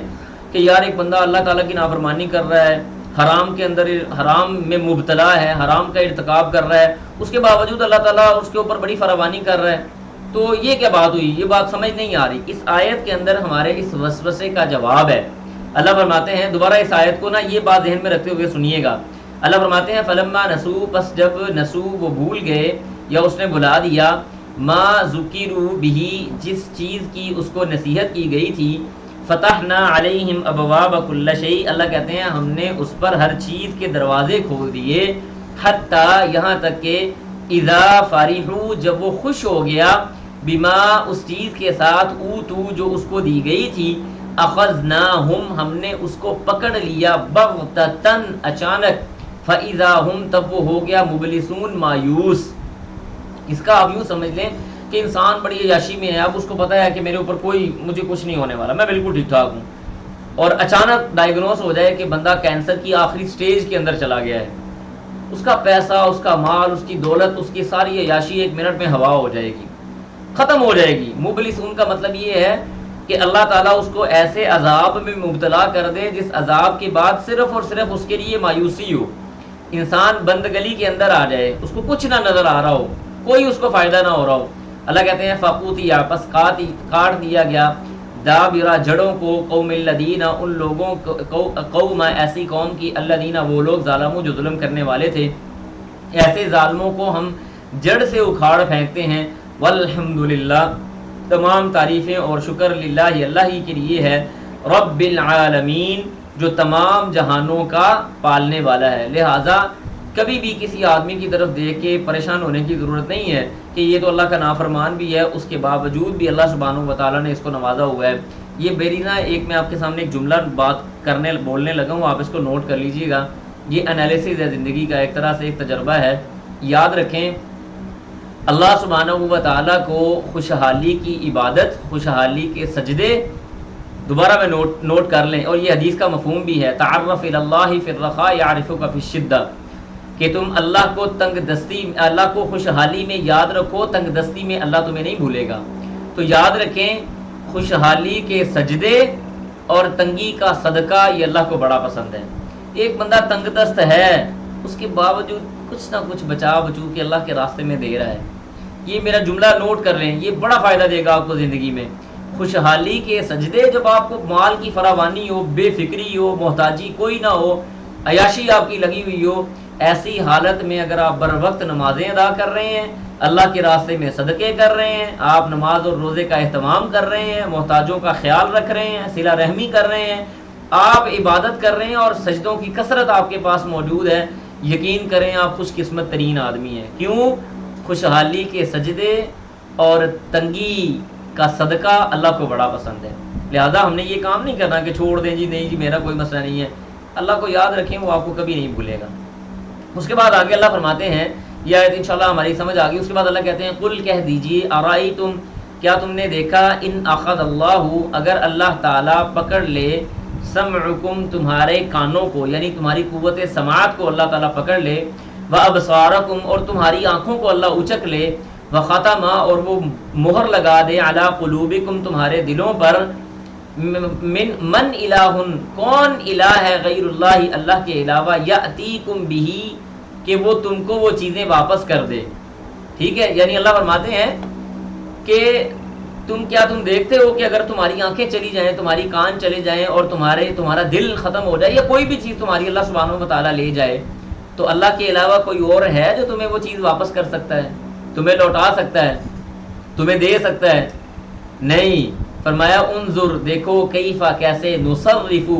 کہ یار ایک بندہ اللہ تعالیٰ کی نافرمانی کر رہا ہے، حرام کے اندر حرام میں مبتلا ہے، حرام کا ارتکاب کر رہا ہے، اس کے باوجود اللہ تعالیٰ اس کے اوپر بڑی فراوانی کر رہا ہے. تو یہ کیا بات ہوئی؟ یہ بات سمجھ نہیں آ رہی. اس آیت کے اندر ہمارے اس وسوسے کا جواب ہے. اللہ فرماتے ہیں، دوبارہ اس آیت کو نا یہ بات ذہن میں رکھتے ہوئے سنیے گا. اللہ فرماتے ہیں فلما نسو، پس جب نسو وہ بھول گئے یا اس نے بھلا دیا، ما ذکروا بہ جس چیز کی اس کو نصیحت کی گئی تھی، فتحنا علیہم ابواب کل شیء، اللہ کہتے ہیں ہم نے اس پر ہر چیز کے دروازے کھول دیے، حتیٰ یہاں تک کہ اذا فرحوا جب وہ خوش ہو گیا، بما اس چیز کے ساتھ، اوتو جو اس کو دی گئی تھی، اخذناہم ہم نے اس کو پکڑ لیا، بغتتن اچانک، فاذا ہم تب وہ ہو گیا، مبلسون مایوس. اس کا آپ یوں سمجھ لیں کہ انسان بڑی عیاشی میں ہے، اب اس کو پتہ ہے کہ میرے اوپر مجھے کچھ نہیں ہونے والا، میں بالکل ٹھیک ٹھاک ہوں، اور اچانک ڈائیگنوز ہو جائے کہ بندہ کینسر کی آخری سٹیج کے اندر چلا گیا ہے، اس کا پیسہ، اس کا مال، اس کی دولت، اس کی ساری عیاشی ایک منٹ میں ہوا ہو جائے گی، ختم ہو جائے گی. مبلسون کا مطلب یہ ہے کہ اللہ تعالیٰ اس کو ایسے عذاب میں مبتلا کر دے جس عذاب کے بعد صرف اور صرف اس کے لیے مایوسی ہو، انسان بندگلی کے اندر آ جائے، اس کو کچھ نہ نظر آ رہا ہو، کوئی اس کو فائدہ نہ ہو رہا ہو. اللہ کہتے ہیں فقوتیا، پس کاٹ دیا گیا، دابرا جڑوں کو، قوم الذین ان لوگوں قوم ایسی قوم کی، الذین وہ لوگ، ظالموں جو ظلم کرنے والے تھے، ایسے ظالموں کو ہم جڑ سے اکھاڑ پھینکتے ہیں. والحمدللہ تمام تعریفیں اور شکر للہ اللہ ہی کے لیے ہے، رب العالمین جو تمام جہانوں کا پالنے والا ہے. لہٰذا کبھی بھی کسی آدمی کی طرف دیکھ کے پریشان ہونے کی ضرورت نہیں ہے کہ یہ تو اللہ کا نافرمان بھی ہے، اس کے باوجود بھی اللہ سبحانہ و تعالیٰ نے اس کو نوازا ہوا ہے. یہ بیرینا ایک میں آپ کے سامنے ایک جملہ بولنے لگا ہوں، آپ اس کو نوٹ کر لیجئے گا. یہ انالیسز ہے زندگی کا، ایک طرح سے ایک تجربہ ہے. یاد رکھیں اللہ سبحانہ و تعالیٰ کو خوشحالی کی عبادت، خوشحالی کے سجدے، دوبارہ میں نوٹ کر لیں، اور یہ حدیث کا مفہوم بھی ہے، تعرف الی اللہ فی الرخاء یعرفک فی الشدہ، کہ تم اللہ کو اللہ کو خوشحالی میں یاد رکھو، تنگ دستی میں اللہ تمہیں نہیں بھولے گا. تو یاد رکھیں خوشحالی کے سجدے اور تنگی کا صدقہ یہ اللہ کو بڑا پسند ہے. ایک بندہ تنگ دست ہے، اس کے باوجود کچھ نہ کچھ بچو کے اللہ کے راستے میں دے رہا ہے. یہ میرا جملہ نوٹ کر لیں، یہ بڑا فائدہ دے گا آپ کو زندگی میں. خوشحالی کے سجدے، جب آپ کو مال کی فراوانی ہو، بے فکری ہو، محتاجی کوئی نہ ہو، عیاشی آپ کی لگی ہوئی ہو، ایسی حالت میں اگر آپ بر وقت نمازیں ادا کر رہے ہیں، اللہ کے راستے میں صدقے کر رہے ہیں، آپ نماز اور روزے کا اہتمام کر رہے ہیں، محتاجوں کا خیال رکھ رہے ہیں، صلہ رحمی کر رہے ہیں، آپ عبادت کر رہے ہیں اور سجدوں کی کثرت آپ کے پاس موجود ہے، یقین کریں آپ خوش قسمت ترین آدمی ہیں. کیوں؟ خوشحالی کے سجدے اور تنگی کا صدقہ اللہ کو بڑا پسند ہے. لہذا ہم نے یہ کام نہیں کرنا کہ چھوڑ دیں جی، نہیں جی میرا کوئی مسئلہ نہیں ہے. اللہ کو یاد رکھیں، وہ آپ کو کبھی نہیں بھولے گا. اس کے بعد آگے اللہ فرماتے ہیں، یہ آیت انشاءاللہ ہماری سمجھ آ گئی. اس کے بعد اللہ کہتے ہیں قل کہہ دیجیے، ارائیتم کیا تم نے دیکھا، ان اخذ اللہ اگر اللہ تعالیٰ پکڑ لے، سمعکم تمہارے کانوں کو، یعنی تمہاری قوت سماعت کو اللہ تعالیٰ پکڑ لے، وابصارکم اور تمہاری آنکھوں کو اللہ اچک لے، وختم اور وہ مہر لگا دے، علی قلوبکم تمہارے دلوں پر، من الہ، کون الہ ہے غیر اللہ، اللہ کے علاوہ، یاتیکم بہ، کہ وہ تم کو وہ چیزیں واپس کر دے. ٹھیک ہے، یعنی اللہ فرماتے ہیں کہ تم دیکھتے ہو کہ اگر تمہاری آنکھیں چلی جائیں، تمہاری کان چلے جائیں اور تمہارا دل ختم ہو جائے، یا کوئی بھی چیز تمہاری اللہ سبحانہ و تعالیٰ لے جائے، تو اللہ کے علاوہ کوئی اور ہے جو تمہیں وہ چیز واپس کر سکتا ہے، تمہیں لوٹا سکتا ہے، تمہیں دے سکتا ہے؟ نہیں. فرمایا انظر، دیکھو، کیفا، کیسے، نصرف،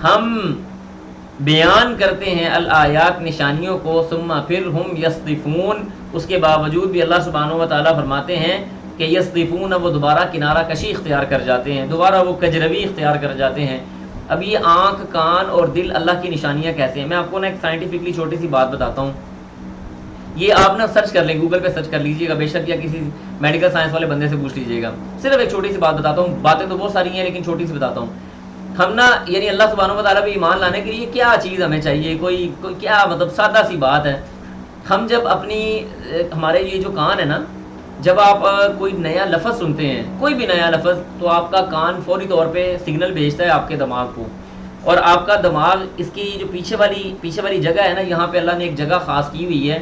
ہم بیان کرتے ہیں، الآیات، نشانیوں کو، ثم پھر، ہم یصدفون، اس کے باوجود بھی اللہ سبحانہ و تعالیٰ فرماتے ہیں کہ یصدفون، وہ دوبارہ کنارہ کشی اختیار کر جاتے ہیں، دوبارہ وہ کجروی اختیار کر جاتے ہیں. اب یہ آنکھ، کان اور دل اللہ کی نشانیاں کیسے ہیں؟ میں آپ کو ایک سائنٹیفکلی چھوٹی سی بات بتاتا ہوں. یہ آپ سرچ کر لیں، گوگل پہ سرچ کر لیجئے گا بے شک، یا کسی میڈیکل سائنس والے بندے سے پوچھ لیجئے گا. صرف ایک چھوٹی سی بات بتاتا ہوں، باتیں تو بہت ساری ہیں لیکن چھوٹی سی بتاتا ہوں. ہم یعنی اللہ سبحانہ و تعالیٰ پہ ایمان لانے کے لیے کیا چیز ہمیں چاہیے؟ کوئی کیا مطلب سادہ سی بات ہے. ہم جب ہمارے یہ جو کان ہے نا، جب آپ کوئی نیا لفظ سنتے ہیں، کوئی بھی نیا لفظ، تو آپ کا کان فوری طور پہ سگنل بھیجتا ہے آپ کے دماغ کو، اور آپ کا دماغ، اس کی جو پیچھے والی جگہ ہے نا، یہاں پہ اللہ نے ایک جگہ خاص کی ہوئی ہے،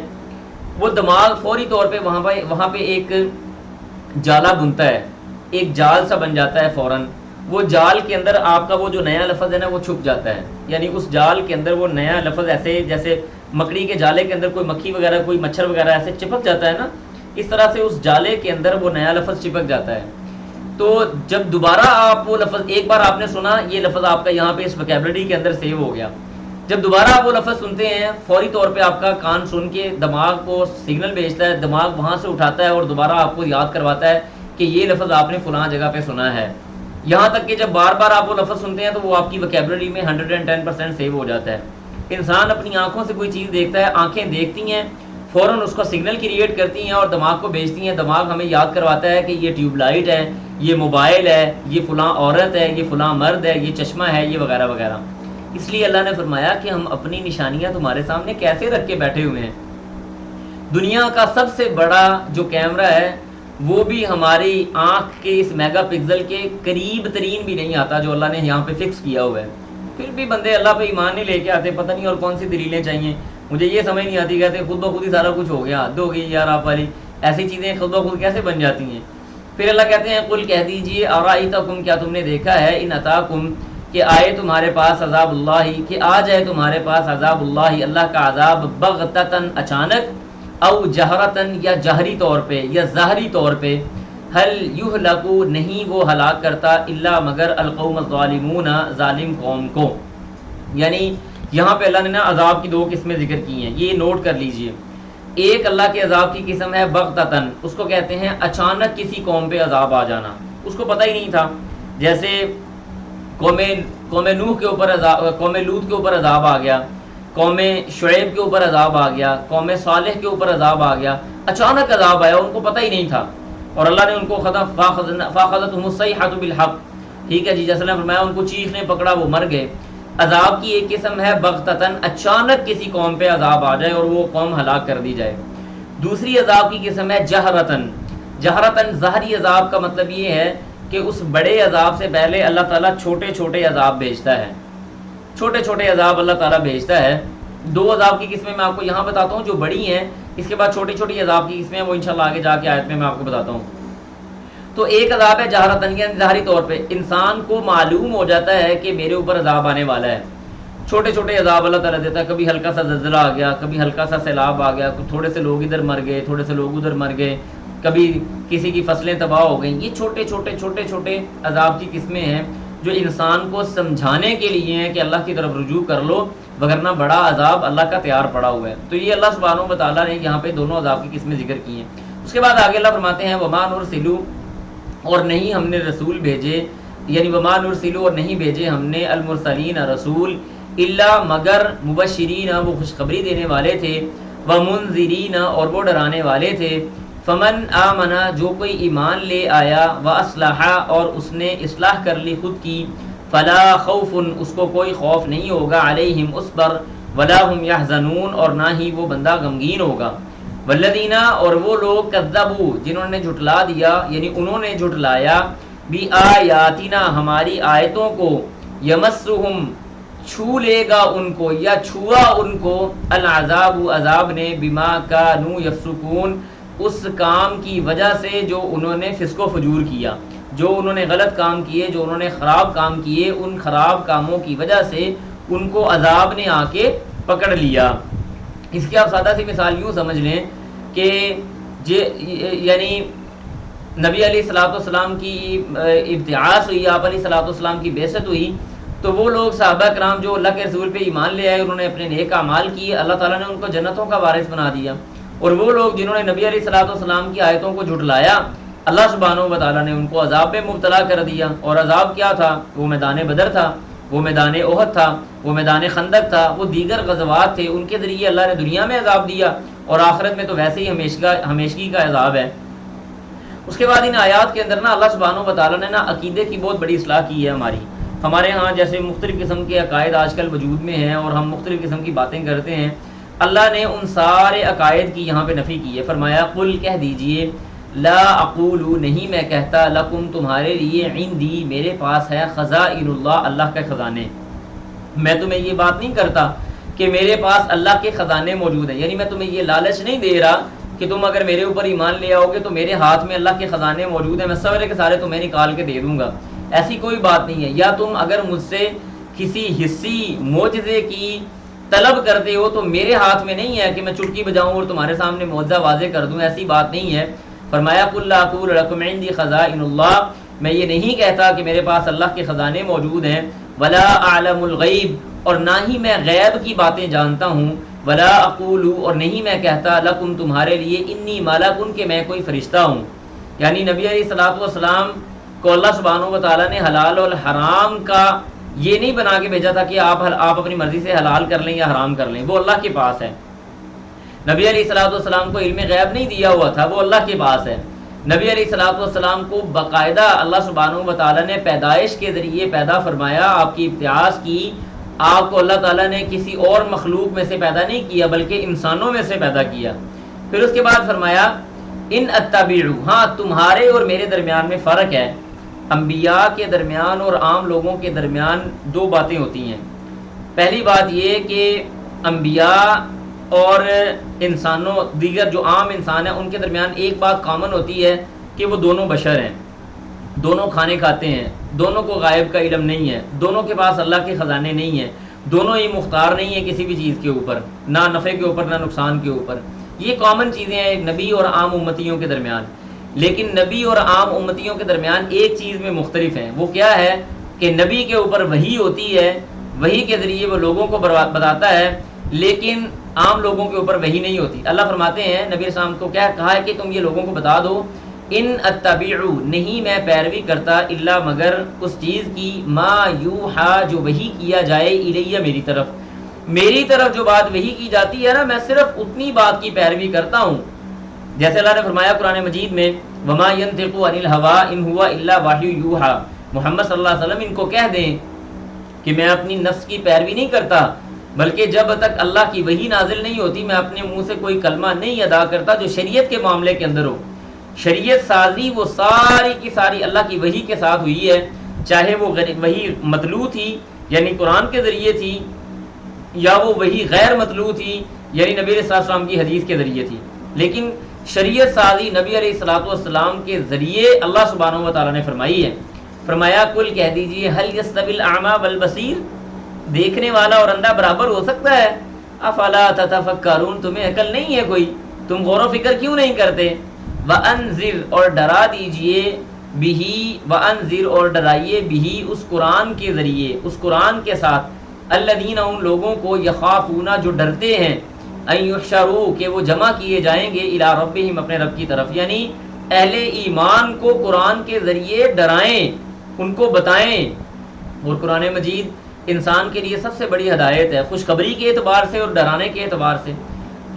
وہ دماغ فوری طور پہ وہاں پہ ایک جالا بنتا ہے، ایک جال سا بن جاتا ہے فوراً. وہ جال کے اندر آپ کا وہ جو نیا لفظ ہے نا وہ چھپ جاتا ہے. یعنی اس جال کے اندر وہ نیا لفظ ایسے جیسے مکڑی کے جالے کے اندر کوئی مکھی وغیرہ، کوئی مچھر وغیرہ ایسے چپک جاتا ہے نا، اس طرح سے اس جالے کے اندر وہ نیا لفظ چپک جاتا ہے. تو جب دوبارہ آپ وہ لفظ، ایک بار آپ نے سنا، یہ لفظ آپ کا یہاں پہ اس ویکیبلری کے اندر سیو ہو گیا. جب دوبارہ آپ وہ لفظ سنتے ہیں، فوری طور پہ آپ کا کان سن کے دماغ کو سگنل بھیجتا ہے، دماغ وہاں سے اٹھاتا ہے اور دوبارہ آپ کو یاد کرواتا ہے کہ یہ لفظ آپ نے فلاں جگہ پہ سنا ہے. یہاں تک کہ جب بار بار آپ وہ لفظ سنتے ہیں تو وہ آپ کی ویکیبلری میں 110% سیو ہو جاتا ہے. انسان اپنی آنکھوں سے کوئی چیز دیکھتا ہے، آنکھیں دیکھتی ہیں، فوراً اس کا سگنل کریٹ کرتی ہیں اور دماغ کو بھیجتی ہیں. دماغ ہمیں یاد کرواتا ہے کہ یہ ٹیوب لائٹ ہے، یہ موبائل ہے، یہ فلاں عورت ہے، یہ فلاں مرد ہے، یہ چشمہ ہے، یہ وغیرہ وغیرہ. اس لیے اللہ نے فرمایا کہ ہم اپنی نشانیاں تمہارے سامنے کیسے رکھ کے بیٹھے ہوئے ہیں. دنیا کا سب سے بڑا جو کیمرہ ہے وہ بھی ہماری آنکھ کے اس میگا پکسل کے قریب ترین بھی نہیں آتا جو اللہ نے یہاں پہ فکس کیا ہوا ہے. پھر بھی بندے اللہ پہ ایمان نہیں لے کے آتے، پتہ نہیں اور کون سی دلیلیں چاہیے. مجھے یہ سمجھ نہیں آتی، کہتے خود بخود ہی سارا کچھ ہو گیا، حد ہو گئی یار آپ والی، ایسی چیزیں خود بخود کیسے بن جاتی ہیں؟ پھر اللہ کہتے ہیں قل، کہہ دیجیے، ارائیتکم، کیا تم نے دیکھا ہے، ان اتاکم، کہ آئے تمہارے پاس عذاب اللہ، کہ آ جائے تمہارے پاس عذاب اللہ، اللہ کا عذاب، بغتتاً، اچانک، او جہرتاً، یا جہری طور پہ یا ظاہری طور پہ، ہل یہلکو، نہیں وہ ہلاک کرتا، الا مگر القوم الظالمون، ظالم قوم کو. یعنی یہاں پہ اللہ نے نا عذاب کی 2 قسمیں ذکر کی ہیں، یہ نوٹ کر لیجئے. ایک اللہ کے عذاب کی قسم ہے بغتتاً، اس کو کہتے ہیں اچانک کسی قوم پہ عذاب آ جانا، اس کو پتہ ہی نہیں تھا. جیسے قوم نوح کے اوپر عذاب، قوم لوط کے اوپر عذاب آ گیا، قوم شعیب کے اوپر عذاب آ گیا، قوم صالح کے اوپر عذاب آ گیا. اچانک عذاب آیا، ان کو پتہ ہی نہیں تھا، اور اللہ نے ان کو فاخذتهم الصیحۃ بالحق. ٹھیک ہے جی، جیسے نے فرمایا ان کو چیخ نے پکڑا، وہ مر گئے. عذاب کی ایک قسم ہے بغتتاً، اچانک کسی قوم پہ عذاب آ جائے اور وہ قوم ہلاک کر دی جائے. دوسری عذاب کی قسم ہے جہرتاً. جہرتاً ظاہری عذاب کا مطلب یہ ہے کہ اس بڑے عذاب سے پہلے اللہ تعالیٰ چھوٹے چھوٹے عذاب بھیجتا ہے، چھوٹے چھوٹے عذاب اللہ تعالیٰ بھیجتا ہے. 2 عذاب کی قسمیں میں آپ کو یہاں بتاتا ہوں جو بڑی ہیں، اس کے بعد چھوٹی چھوٹی عذاب کی قسمیں وہ انشاءاللہ آگے جا کے آیت میں آپ کو بتاتا ہوں. تو ایک عذاب ہے جہرتاً، یعنی ظاہری طور پہ انسان کو معلوم ہو جاتا ہے کہ میرے اوپر عذاب آنے والا ہے. چھوٹے چھوٹے عذاب اللہ تعالیٰ دیتا ہے، کبھی ہلکا سا زلزلہ آ گیا، کبھی ہلکا سا سیلاب آ گیا، تھوڑے سے لوگ ادھر مر گئے، تھوڑے سے لوگ ادھر مر گئے، کبھی کسی کی فصلیں تباہ ہو گئیں. یہ چھوٹے چھوٹے عذاب کی قسمیں ہیں جو انسان کو سمجھانے کے لیے ہیں کہ اللہ کی طرف رجوع کر لو، وگرنہ بڑا عذاب اللہ کا تیار پڑا ہوا ہے. تو یہ اللہ سبحانہ و تعالیٰ نے یہاں پہ دونوں عذاب کی قسمیں ذکر کی ہیں. اس کے بعد آگے اللہ فرماتے ہیں وما نرسلو، اور نہیں ہم نے رسول بھیجے، یعنی وما نرسلو، اور نہیں بھیجے ہم نے المرسلین رسول، الا مگر مبشرین، وہ خوشخبری دینے والے تھے، ومنذرین، اور وہ ڈرانے والے تھے. فمن آمن، جو کوئی ایمان لے آیا، واصلح، اور اس نے اصلاح کر لی خود کی، فلا خوف، اس کو کوئی خوف نہیں ہوگا، علیہم، اس پر، ولا هم یحزنون، اور نہ ہی وہ بندہ غمگین ہوگا. والذین، اور وہ لوگ، کذبوا، جنہوں نے جھٹلا دیا، یعنی انہوں نے جھٹلایا، بِآیاتنا ہماری آیتوں کو، یمسہم چھو لے گا ان کو یا چھوا ان کو، العذاب عذاب نے، بما کانوا یفسقون اس کام کی وجہ سے جو انہوں نے فسق و فجور کیا، جو انہوں نے غلط کام کیے، جو انہوں نے خراب کام کیے، ان خراب کاموں کی وجہ سے ان کو عذاب نے آ کے پکڑ لیا۔ اس کی آپ سادہ سی مثال یوں سمجھ لیں کہ یعنی نبی علیہ الصلوۃ والسلام کی ابتعاث ہوئی، آپ علیہ الصلوۃ والسلام کی بعثت ہوئی، تو وہ لوگ صحابہ کرام جو اللہ کے رسول پہ ایمان لے آئے، انہوں نے اپنے نیک اعمال کیے، اللہ تعالیٰ نے ان کو جنتوں کا وارث بنا دیا۔ اور وہ لوگ جنہوں نے نبی علیہ الصلوۃ والسلام کی آیتوں کو جھٹلایا، اللہ سبحانہ و تعالیٰ نے ان کو عذاب میں مبتلا کر دیا۔ اور عذاب کیا تھا؟ وہ میدان بدر تھا، وہ میدان احد تھا، وہ میدان خندق تھا، وہ دیگر غزوات تھے، ان کے ذریعے اللہ نے دنیا میں عذاب دیا، اور آخرت میں تو ویسے ہی ہمیشگی کا عذاب ہے۔ اس کے بعد ان آیات کے اندر نا اللہ سبحانہ و تعالیٰ نے نا عقیدے کی بہت بڑی اصلاح کی ہے ہمارے ہاں جیسے مختلف قسم کے عقائد آج کل وجود میں ہیں اور ہم مختلف قسم کی باتیں کرتے ہیں، اللہ نے ان سارے عقائد کی یہاں پہ نفی کی ہے۔ فرمایا قل کہہ دیجئے، لا اقول نہیں میں کہتا، لکم تمہارے لیے، عندی میرے پاس ہے، خزائن اللہ اللہ کے خزانے۔ میں تمہیں یہ بات نہیں کرتا کہ میرے پاس اللہ کے خزانے موجود ہیں، یعنی میں تمہیں یہ لالچ نہیں دے رہا کہ تم اگر میرے اوپر ایمان لے آؤ گے تو میرے ہاتھ میں اللہ کے خزانے موجود ہیں، میں سارے کے سارے تمہیں نکال کے دے دوں گا، ایسی کوئی بات نہیں ہے۔ یا تم اگر مجھ سے کسی حصی معجزے کی طلب کرتے ہو تو میرے ہاتھ میں نہیں ہے کہ میں چٹکی بجاؤں اور تمہارے سامنے معجزہ واضح کر دوں، ایسی بات نہیں ہے۔ فرمایا قل لا اقول لکم عندی خزائن اللہ، میں یہ نہیں کہتا کہ میرے پاس اللہ کے خزانے موجود ہیں، ولا اعلم الغیب، اور نہ ہی میں غیب کی باتیں جانتا ہوں، ولا اقول، اور نہیں میں کہتا، لکم تمہارے لیے، انی ملک، کہ میں کوئی فرشتہ ہوں۔ یعنی نبی علیہ الصلوۃ والسلام کو اللہ سبحانہ و تعالیٰ نے حلال اور حرام کا یہ نہیں بنا کے بھیجا تھا کہ آپ اپنی مرضی سے حلال کر لیں یا حرام کر لیں، وہ اللہ کے پاس ہے۔ نبی علیہ الصلوۃ والسلام کو علم غیب نہیں دیا ہوا تھا، وہ اللہ کے پاس ہے۔ نبی علیہ الصلوۃ والسلام کو باقاعدہ اللہ سبحانہ و تعالیٰ نے پیدائش کے ذریعے پیدا فرمایا، آپ کی ابتعاث کی، آپ کو اللہ تعالیٰ نے کسی اور مخلوق میں سے پیدا نہیں کیا بلکہ انسانوں میں سے پیدا کیا۔ پھر اس کے بعد فرمایا ان اتبع، ہاں تمہارے اور میرے درمیان میں فرق ہے، انبیاء کے درمیان اور عام لوگوں کے درمیان دو باتیں ہوتی ہیں۔ پہلی بات یہ کہ انبیاء اور انسانوں، دیگر جو عام انسان ہیں، ان کے درمیان ایک بات کامن ہوتی ہے کہ وہ دونوں بشر ہیں، دونوں کھانے کھاتے ہیں، دونوں کو غائب کا علم نہیں ہے، دونوں کے پاس اللہ کے خزانے نہیں ہیں، دونوں ہی مختار نہیں ہیں کسی بھی چیز کے اوپر، نہ نفع کے اوپر نہ نقصان کے اوپر۔ یہ کامن چیزیں ہیں نبی اور عام امتیوں کے درمیان۔ لیکن نبی اور عام امتیوں کے درمیان ایک چیز میں مختلف ہیں، وہ کیا ہے کہ نبی کے اوپر وحی ہوتی ہے، وحی کے ذریعے وہ لوگوں کو بتاتا ہے، لیکن عام لوگوں کے اوپر وحی نہیں ہوتی۔ اللہ فرماتے ہیں نبی علیہ السلام کو کیا کہا ہے کہ تم یہ لوگوں کو بتا دو، ان اتبع، نہیں میں پیروی کرتا، الا مگر اس چیز کی، ما یوحا، جو وحی کیا جائے، الیہ، میری طرف جو بات وحی کی جاتی ہے نا، میں صرف اتنی بات کی پیروی کرتا ہوں۔ جیسے اللہ نے فرمایا قرآن مجید میں، وما ينطق عن الهوى ان هو الا وحی یوحا، محمد صلی اللہ علیہ وسلم ان کو کہہ دیں کہ میں اپنی نفس کی پیروی نہیں کرتا، بلکہ جب تک اللہ کی وحی نازل نہیں ہوتی میں اپنے منہ سے کوئی کلمہ نہیں ادا کرتا جو شریعت کے معاملے کے اندر ہو۔ شریعت سازی وہ ساری کی ساری اللہ کی وحی کے ساتھ ہوئی ہے، چاہے وہ وحی مطلوع تھی یعنی قرآن کے ذریعے تھی، یا وہ وحی غیر مطلوع تھی یعنی نبی علیہ السلام کی حدیث کے ذریعے تھی، لیکن شریعت سازی نبی علیہ الصلوۃ والسلام کے ذریعے اللہ سبحانہ و تعالیٰ نے فرمائی ہے۔ فرمایا کل کہہ دیجئے، هل يستوي الاعمى والبصیر، دیکھنے والا اور اندھا برابر ہو سکتا ہے؟ افلا تتفکرون، تمہیں عقل نہیں ہے کوئی، تم غور و فکر کیوں نہیں کرتے؟ وانذر، اور ڈرا دیجئے، بہی، وانذر، اور ڈرائیے، بہی، اس قرآن کے ذریعے، اس قرآن کے ساتھ، الذین، ان لوگوں کو، یخافون، جو ڈرتے ہیں، ان یحشروا، کہ وہ جمع کیے جائیں گے، الی ربہم، اپنے رب کی طرف، یعنی اہل ایمان کو قرآن کے ذریعے ڈرائیں، ان کو بتائیں۔ اور قرآن مجید انسان کے لیے سب سے بڑی ہدایت ہے، خوشخبری کے اعتبار سے اور ڈرانے کے اعتبار سے۔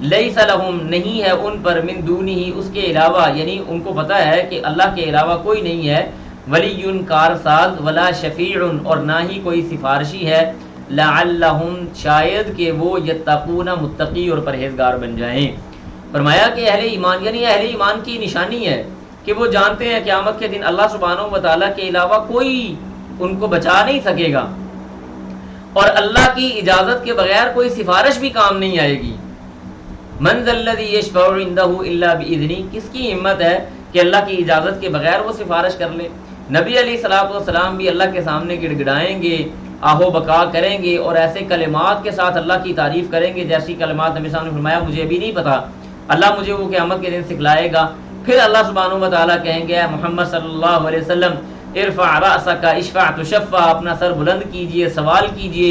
لیس لہم، نہیں ہے ان پر، من دونہ، اس کے علاوہ، یعنی ان کو پتہ ہے کہ اللہ کے علاوہ کوئی نہیں ہے، ولی، کارساز، ولا شفیع، اور نہ ہی کوئی سفارشی ہے، لعلہم، شاید کہ وہ، یتقون، متقی اور پرہیزگار بن جائیں۔ فرمایا کہ اہل ایمان، یعنی اہل ایمان کی نشانی ہے کہ وہ جانتے ہیں قیامت کے دن اللہ سبحانہ و تعالیٰ کے علاوہ کوئی ان کو بچا نہیں سکے گا، اور اللہ کی اجازت کے بغیر کوئی سفارش بھی کام نہیں آئے گی۔ من ذا الذی یشفع عندہ الا باذنہ، کس کی ہمت ہے کہ اللہ کی اجازت کے بغیر وہ سفارش کر لے۔ نبی علیہ الصلوۃ والسلام بھی اللہ کے سامنے گڑ گڑائیں گے، آہو بکا کریں گے، اور ایسے کلمات کے ساتھ اللہ کی تعریف کریں گے جیسی کلمات نبی صلی اللہ علیہ وسلم نے فرمایا مجھے ابھی نہیں پتا، اللہ مجھے وہ قیامت کے دن سکھلائے گا۔ پھر اللہ سبحانہ و تعالیٰ کہیں گے محمد صلی اللہ علیہ وسلم ارفع رأسک اشفع تشفع، اپنا سر بلند کیجئے، سوال کیجئے،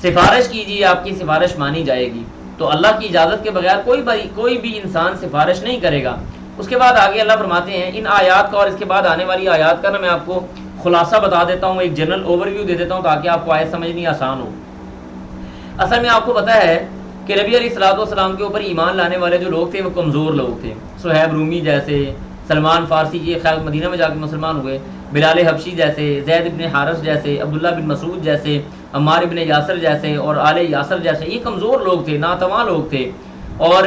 سفارش کیجئے، آپ کی سفارش مانی جائے گی۔ تو اللہ کی اجازت کے بغیر کوئی بھی انسان سفارش نہیں کرے گا۔ اس کے بعد آگے اللہ فرماتے ہیں ان آیات کا اور اس کے بعد آنے والی آیات کا میں آپ کو خلاصہ بتا دیتا ہوں، ایک جنرل اوور ویو دے دیتا ہوں تاکہ آپ کو آیت سمجھنی آسان ہو۔ اصل میں آپ کو پتہ ہے کہ نبی علیہ الصلوۃ والسلام کے اوپر ایمان لانے والے جو لوگ تھے وہ کمزور لوگ تھے، صہیب رومی جیسے، سلمان فارسی، یہ خیر مدینہ میں جا کے مسلمان ہوئے، بلال حبشی جیسے، زید بن حارث جیسے، عبداللہ بن مسعود جیسے، عمار بن یاسر جیسے اور آل یاسر جیسے، یہ کمزور لوگ تھے، ناتواں لوگ تھے، اور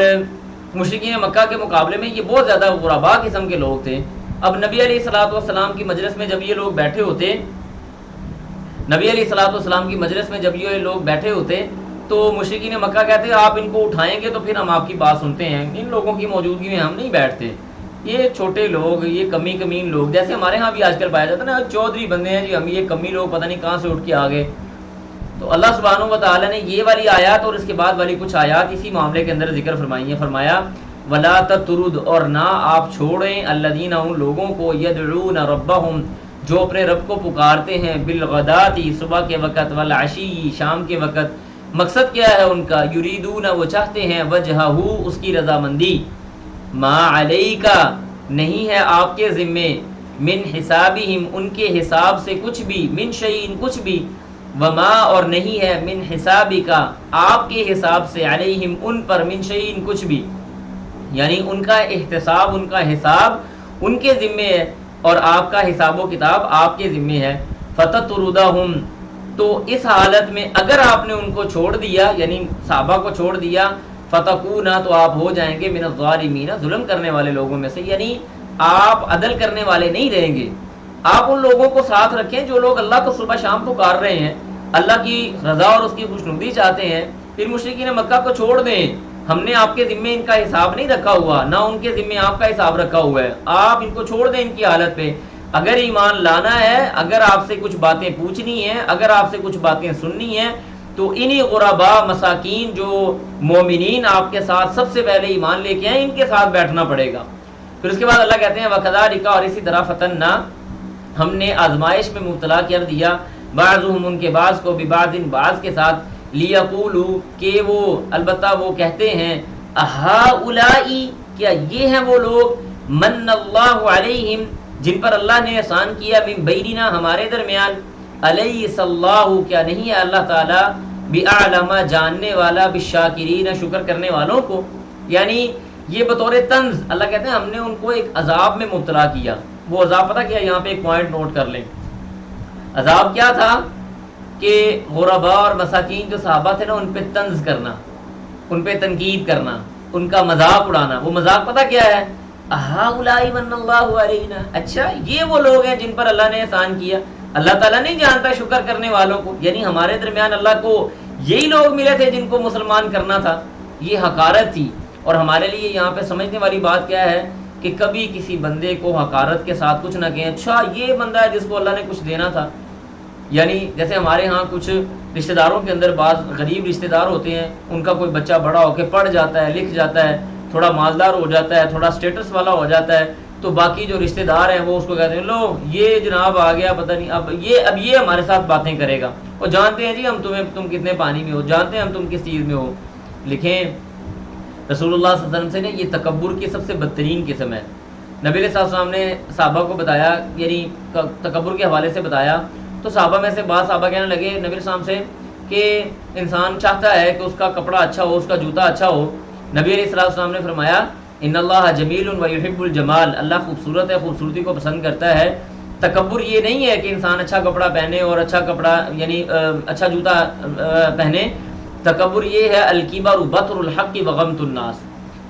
مشرکین مکہ کے مقابلے میں یہ بہت زیادہ غربا قسم کے لوگ تھے۔ اب نبی علیہ الصلوۃ والسلام کی مجلس میں جب یہ لوگ بیٹھے ہوتے، نبی علیہ الصلوۃ والسلام کی مجلس میں جب یہ لوگ بیٹھے ہوتے تو مشرکین مکہ کہتے آپ ان کو اٹھائیں گے تو پھر ہم آپ کی بات سنتے ہیں، ان لوگوں کی موجودگی میں ہم نہیں بیٹھتے، یہ چھوٹے لوگ، یہ کمین لوگ، جیسے ہمارے ہاں بھی آج کل پایا جاتا ہے نا، چودھری بندے ہیں جی ہم، یہ کمی لوگ پتہ نہیں کہاں سے اٹھ کے آ گئے۔ تو اللہ سبحانہ و تعالیٰ نے یہ والی آیات اور اس کے بعد والی کچھ آیات اسی معاملے کے اندر ذکر فرمائی ہیں۔ فرمایا ولا تطرد، اور نہ آپ چھوڑیں الذین، ان لوگوں کو، یدعون ربہم، جو اپنے رب کو پکارتے ہیں، بالغداتی، صبح کے وقت، والعشی، شام کے وقت۔ مقصد کیا ہے ان کا؟ یریدون، وہ چاہتے ہیں، وجہہ، اس کی رضامندی، ما علیکا، نہیں ہے آپ کے ذمے، من حسابہم، ان کے حساب سے کچھ بھی، من شیئن، کچھ بھی، وما، اور نہیں ہے، من حسابکا، آپ کے حساب سے، علیہم، ان پر، من شیئن، کچھ بھی، یعنی ان کا احتساب، ان کا حساب ان کے ذمے ہے اور آپ کا حساب و کتاب آپ کے ذمے ہے۔ فتطردہم، تو اس حالت میں اگر آپ نے ان کو چھوڑ دیا، یعنی صحابہ کو چھوڑ دیا، فتکونا، تو آپ ہو جائیں گے، من الظالمین، ظلم کرنے والے لوگوں میں سے، یعنی آپ عدل کرنے والے نہیں رہیں گے۔ آپ ان لوگوں کو ساتھ رکھیں جو لوگ اللہ کو صبح شام پکار رہے ہیں، اللہ کی رضا اور اس کی خوشنودی چاہتے ہیں، پھر مشرکین مکہ کو چھوڑ دیں، ہم نے آپ کے ذمے ان کا حساب نہیں رکھا ہوا، نہ ان کے ذمے آپ کا حساب رکھا ہوا ہے، آپ ان کو چھوڑ دیں ان کی حالت پہ۔ اگر ایمان لانا ہے، اگر آپ سے کچھ باتیں پوچھنی ہیں، اگر آپ سے کچھ باتیں سننی ہیں، تو انہی غربا مساکین جو مومنین آپ کے ساتھ سب سے پہلے ایمان لے کے آئے، ان کے ساتھ بیٹھنا پڑے گا۔ پھر اس کے بعد اللہ کہتے ہیں وَكَذَلِكَ، اور اسی طرح فتننا، ہم نے آزمائش میں مبتلا کر دیا، بعضهم، ان کے بعض کو، ببعض، بعض کے ساتھ، لیقولوا، کہ وہ البتہ وہ کہتے ہیں، اہؤلائی، کیا یہ ہیں وہ لوگ، من اللہ علیہم، جن پر اللہ نے احسان کیا، من بیننا، ہمارے درمیان، الیس اللہ، کیا نہیں ہے اللہ تعالیٰ، باعلم، جاننے والا، بالشاکرین، شکر کرنے والوں کو، یعنی یہ بطور طنز اللہ کہتے ہیں ہم نے ان کو ایک عذاب میں مبتلا کیا۔ وہ عذاب پتہ کیا، یہاں پہ ایک پوائنٹ نوٹ کر لیں، عذاب کیا تھا کہ غربا اور مساکین جو صحابہ تھے نا، ان پہ طنز کرنا، ان پہ تنقید کرنا، ان کا مذاق اڑانا۔ وہ مذاق پتہ کیا ہے، اہؤلائی من اللہ علینا، اچھا یہ وہ لوگ ہیں جن پر اللہ نے احسان کیا، اللہ تعالیٰ نہیں جانتا شکر کرنے والوں کو، یعنی ہمارے درمیان اللہ کو یہی لوگ ملے تھے جن کو مسلمان کرنا تھا۔ یہ حقارت تھی، اور ہمارے لیے یہاں پہ سمجھنے والی بات کیا ہے کہ کبھی کسی بندے کو حقارت کے ساتھ کچھ نہ کہیں، اچھا یہ بندہ ہے جس کو اللہ نے کچھ دینا تھا، یعنی جیسے ہمارے ہاں کچھ رشتہ داروں کے اندر بعض غریب رشتہ دار ہوتے ہیں، ان کا کوئی بچہ بڑا ہو کے پڑھ جاتا ہے، لکھ جاتا ہے، تھوڑا مالدار ہو جاتا ہے، تھوڑا سٹیٹس والا ہو جاتا ہے، تو باقی جو رشتہ دار ہیں وہ اس کو کہتے ہیں لو یہ جناب آ گیا، پتہ نہیں اب یہ ہمارے ساتھ باتیں کرے گا، اور جانتے ہیں جی ہم تم کتنے پانی میں ہو، جانتے ہیں ہم تم کس چیز میں ہو۔ لکھیں رسول اللہ صلی اللہ علیہ وسلم سے نے یہ تکبر کی سب سے بدترین قسم ہے۔ نبی علیہ السلام نے صحابہ کو بتایا، یعنی تکبر کے حوالے سے بتایا، تو صحابہ میں سے بعض صحابہ کہنے لگے نبی علیہ السلام سے کہ انسان چاہتا ہے کہ اس کا کپڑا اچھا ہو، اس کا جوتا اچھا ہو۔ نبی علیہ السلام نے فرمایا ان اللہ جمیل و یحب الجمال، اللہ خوبصورت ہے، خوبصورتی کو پسند کرتا ہے۔ تکبر یہ نہیں ہے کہ انسان اچھا کپڑا پہنے اور اچھا کپڑا یعنی اچھا جوتا پہنے، تکبر یہ ہے الکبر بطر الحق وغمط الناس،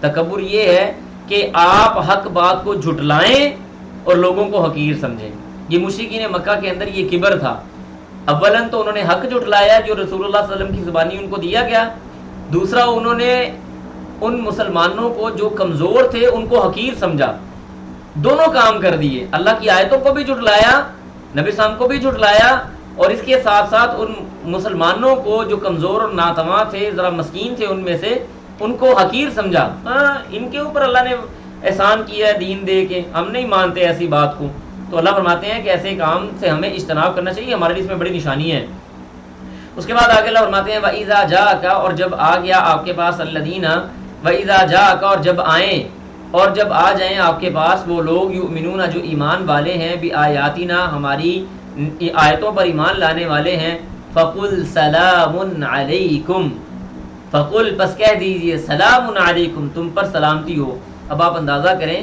تکبر یہ ہے کہ آپ حق بات کو جھٹلائیں اور لوگوں کو حقیر سمجھیں۔ یہ مشرکین مکہ کے اندر یہ کبر تھا۔ اولاً تو انہوں نے حق جھٹلایا جو رسول اللہ صلی اللہ علیہ وسلم کی زبانی ان کو دیا گیا، دوسرا انہوں نے ان مسلمانوں کو جو کمزور تھے ان کو حقیر سمجھا۔ دونوں کام کر دیے، اللہ کی آیتوں کو بھی جھٹلایا، نبی صلی اللہ علیہ وسلم کو بھی جھٹلایا، اور اس کے ساتھ ساتھ ان مسلمانوں کو جو کمزور اور ناتواں تھے، ذرا مسکین تھے ان میں سے، ان کو حقیر سمجھا۔ ہاں ان کے اوپر اللہ نے احسان کیا ہے دین دے کے، ہم نہیں مانتے ایسی بات کو۔ تو اللہ فرماتے ہیں کہ ایسے کام سے ہمیں اجتناب کرنا چاہیے، ہمارے لیے اس میں بڑی نشانی ہے۔ اس کے بعد آگے اللہ فرماتے ہیں وَإِذَا جَاءَكَ، اور جب آ گیا آپ کے پاس، الَّذِينَ وَإِذَا جَاءَكَ، اور جب آئیں اور جب آ جائیں آپ کے پاس وہ لوگ، یؤمنون جو ایمان والے ہیں، بِآیاتنا ہماری آیتوں پر ایمان لانے والے ہیں، فَقُلْ سَلَامٌ عَلَيْكُمْ، فَقُلْ پس کہہ دیجئے، سَلَامٌ عَلَيْكُمْ تم پر سلامتی ہو۔ اب آپ اندازہ کریں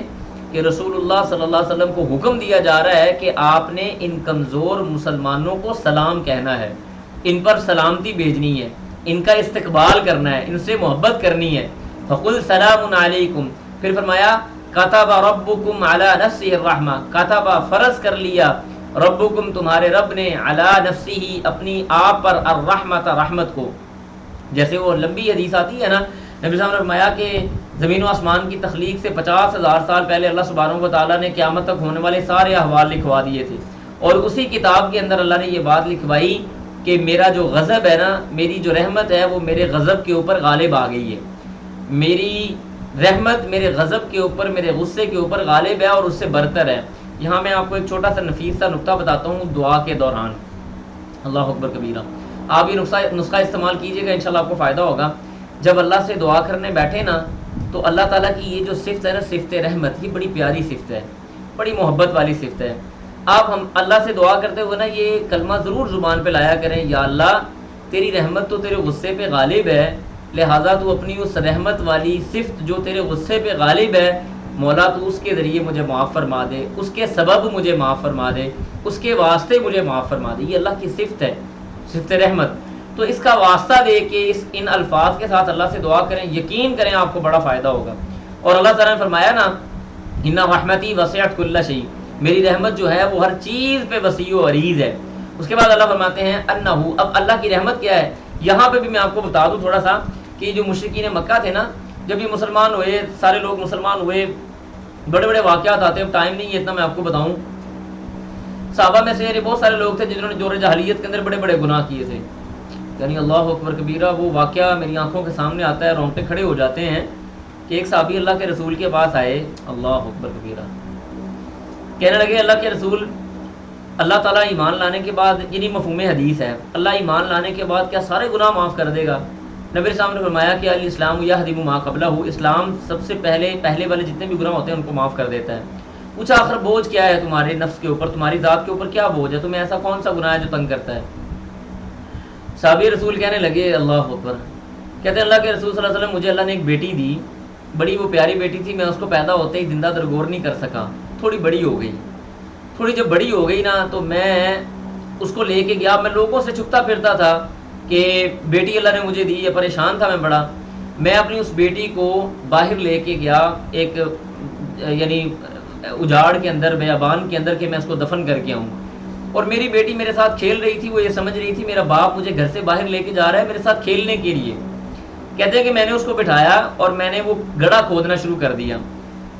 کہ رسول اللہ صلی اللہ علیہ وسلم کو حکم دیا جا رہا ہے کہ آپ نے ان کمزور مسلمانوں کو سلام کہنا ہے، ان پر سلامتی بھیجنی ہے، ان کا استقبال کرنا ہے، ان سے محبت کرنی ہے۔ فَقُلْ سَلَامٌ عَلَيْكُمْ، پھر فرمایا کتب ربکم علی نفسہ الرحمہ، کتب فرض کر لیا، ربکم تمہارے رب نے، علی نفسہ اپنی آپ پر، الرحمت رحمت کو۔ جیسے وہ لمبی حدیث آتی ہے نا، نبی صاحب نے فرمایا کہ زمین و آسمان کی تخلیق سے 50,000 سال پہلے اللہ سبحانہ و تعالیٰ نے قیامت تک ہونے والے سارے احوال لکھوا دیے تھے، اور اسی کتاب کے اندر اللہ نے یہ بات لکھوائی کہ میرا جو غضب ہے نا، میری جو رحمت ہے وہ میرے غضب کے اوپر غالب آ گئی ہے، میری رحمت میرے غضب کے اوپر، میرے غصے کے اوپر غالب ہے اور اس سے برتر ہے۔ یہاں میں آپ کو ایک چھوٹا سا نفیس سا نقطہ بتاتا ہوں دعا کے دوران، اللہ اکبر کبیرہ، آپ یہ نسخہ استعمال کیجئے گا، انشاءاللہ آپ کو فائدہ ہوگا۔ جب اللہ سے دعا کرنے بیٹھے نا تو اللہ تعالیٰ کی یہ جو صفت ہے نا، صفت رحمت، یہ بڑی پیاری صفت ہے، بڑی محبت والی صفت ہے۔ آپ ہم اللہ سے دعا کرتے ہوئے نا یہ کلمہ ضرور زبان پہ لایا کریں، یا اللہ تیری رحمت تو تیرے غصے پہ غالب ہے، لہٰذا تو اپنی اس رحمت والی صفت جو تیرے غصے پہ غالب ہے، مولا تو اس کے ذریعے مجھے معاف فرما دے، اس کے سبب مجھے معاف فرما دے، اس کے واسطے مجھے معاف فرما دے۔ یہ اللہ کی صفت ہے، صفت رحمت۔ تو اس کا واسطہ دے کے ان الفاظ کے ساتھ اللہ سے دعا کریں، یقین کریں آپ کو بڑا فائدہ ہوگا۔ اور اللہ تعالیٰ نے فرمایا نا، ان رحمتی وسعت کل شیء، میری رحمت جو ہے وہ ہر چیز پہ وسیع و عریض ہے۔ اس کے بعد اللہ فرماتے ہیں انہو، اب اللہ کی رحمت کیا ہے، یہاں پہ بھی میں آپ کو بتا دوں تھوڑا سا کہ جو مشرکین مکہ تھے نا، جب یہ مسلمان ہوئے، سارے لوگ مسلمان ہوئے، بڑے بڑے واقعات آتے ہیں، ٹائم نہیں ہے اتنا میں آپ کو بتاؤں۔ صحابہ میں سے بہت سارے لوگ تھے جنہوں نے جور جاہلیت کے اندر بڑے بڑے گناہ کیے تھے، یعنی اللہ اکبر کبیرہ، وہ واقعہ میری آنکھوں کے سامنے آتا ہے، رونگٹے کھڑے ہو جاتے ہیں کہ ایک صحابی اللہ کے رسول کے پاس آئے، اللہ اکبر کبیرہ، کہنے لگے اللہ کے رسول، اللہ تعالیٰ ایمان لانے کے بعد، یعنی مفہوم حدیث ہے، اللہ ایمان لانے کے بعد کیا سارے گناہ معاف کر دے گا؟ نبی صاحب نے فرمایا کہ الاسلام یہدم ما قبلہ، اسلام سب سے پہلے والے جتنے بھی گناہ ہوتے ہیں ان کو معاف کر دیتا ہے۔ پوچھا آخر بوجھ کیا ہے تمہارے نفس کے اوپر، تمہاری ذات کے اوپر کیا بوجھ ہے، تمہیں ایسا کون سا گناہ ہے جو تنگ کرتا ہے؟ صحابی رسول کہنے لگے اللہ اکبر، کہتے ہیں اللہ کے رسول صلی اللہ علیہ وسلم، مجھے اللہ نے ایک بیٹی دی، بڑی وہ پیاری بیٹی تھی، میں اس کو پیدا ہوتے ہی زندہ درگور نہیں کر سکا، تھوڑی بڑی ہو گئی، تھوڑی جب بڑی ہو گئی نا تو میں اس کو لے کے گیا، میں لوگوں سے چھپتا پھرتا تھا کہ بیٹی اللہ نے مجھے دی ہے، پریشان تھا میں بڑا، میں اپنی اس بیٹی کو باہر لے کے گیا ایک یعنی اجاڑ کے اندر، بیابان کے اندر، کہ میں اس کو دفن کر کے آؤں، اور میری بیٹی میرے ساتھ کھیل رہی تھی، وہ یہ سمجھ رہی تھی میرا باپ مجھے گھر سے باہر لے کے جا رہا ہے میرے ساتھ کھیلنے کے لیے۔ کہتے ہیں کہ میں نے اس کو بٹھایا اور میں نے وہ گڑھا کھودنا شروع کر دیا۔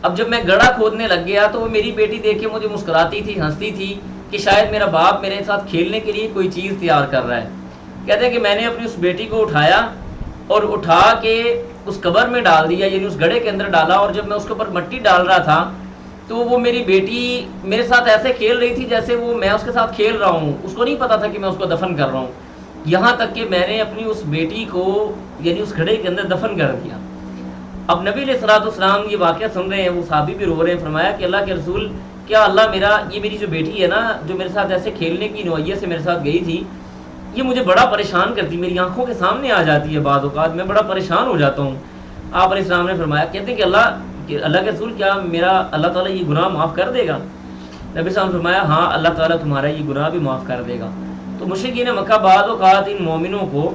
اب جب میں گڑھا کھودنے لگ گیا تو وہ میری بیٹی دیکھ کے مجھے مسکراتی تھی، ہنستی تھی کہ شاید میرا باپ میرے ساتھ کھیلنے کے لیے کوئی چیز تیار کر رہا ہے۔ کہتے ہیں کہ میں نے اپنی اس بیٹی کو اٹھایا اور اٹھا کے اس قبر میں ڈال دیا، یعنی اس گڑھے کے اندر ڈالا، اور جب میں اس کے اوپر مٹی ڈال رہا تھا تو وہ میری بیٹی میرے ساتھ ایسے کھیل رہی تھی جیسے وہ میں اس کے ساتھ کھیل رہا ہوں، اس کو نہیں پتا تھا کہ میں اس کو دفن کر رہا ہوں، یہاں تک کہ میں نے اپنی اس بیٹی کو یعنی اس گھڑے کے اندر دفن کر دیا۔ اب نبی علیہ الصلوۃ والسلام یہ واقعہ سن رہے ہیں، وہ صحابی بھی رو رہے ہیں، فرمایا کہ اللہ کے رسول، کیا اللہ یہ میری جو بیٹی ہے نا، جو میرے ساتھ ایسے کھیلنے کی نوعیت سے میرے ساتھ گئی تھی، یہ مجھے بڑا پریشان کرتی، میری آنکھوں کے سامنے آ جاتی ہے، بعض اوقات میں بڑا پریشان ہو جاتا ہوں۔ آپ علیہ السلام نے فرمایا، کہتے ہیں کہ اللہ کے رسول، کیا میرا اللہ تعالیٰ یہ گناہ معاف کر دے گا؟ نبی صاحب نے فرمایا ہاں، اللہ تعالیٰ تمہارا یہ گناہ بھی معاف کر دے گا۔ تو مشرکین مکہ بعض اوقات ان مومنوں کو،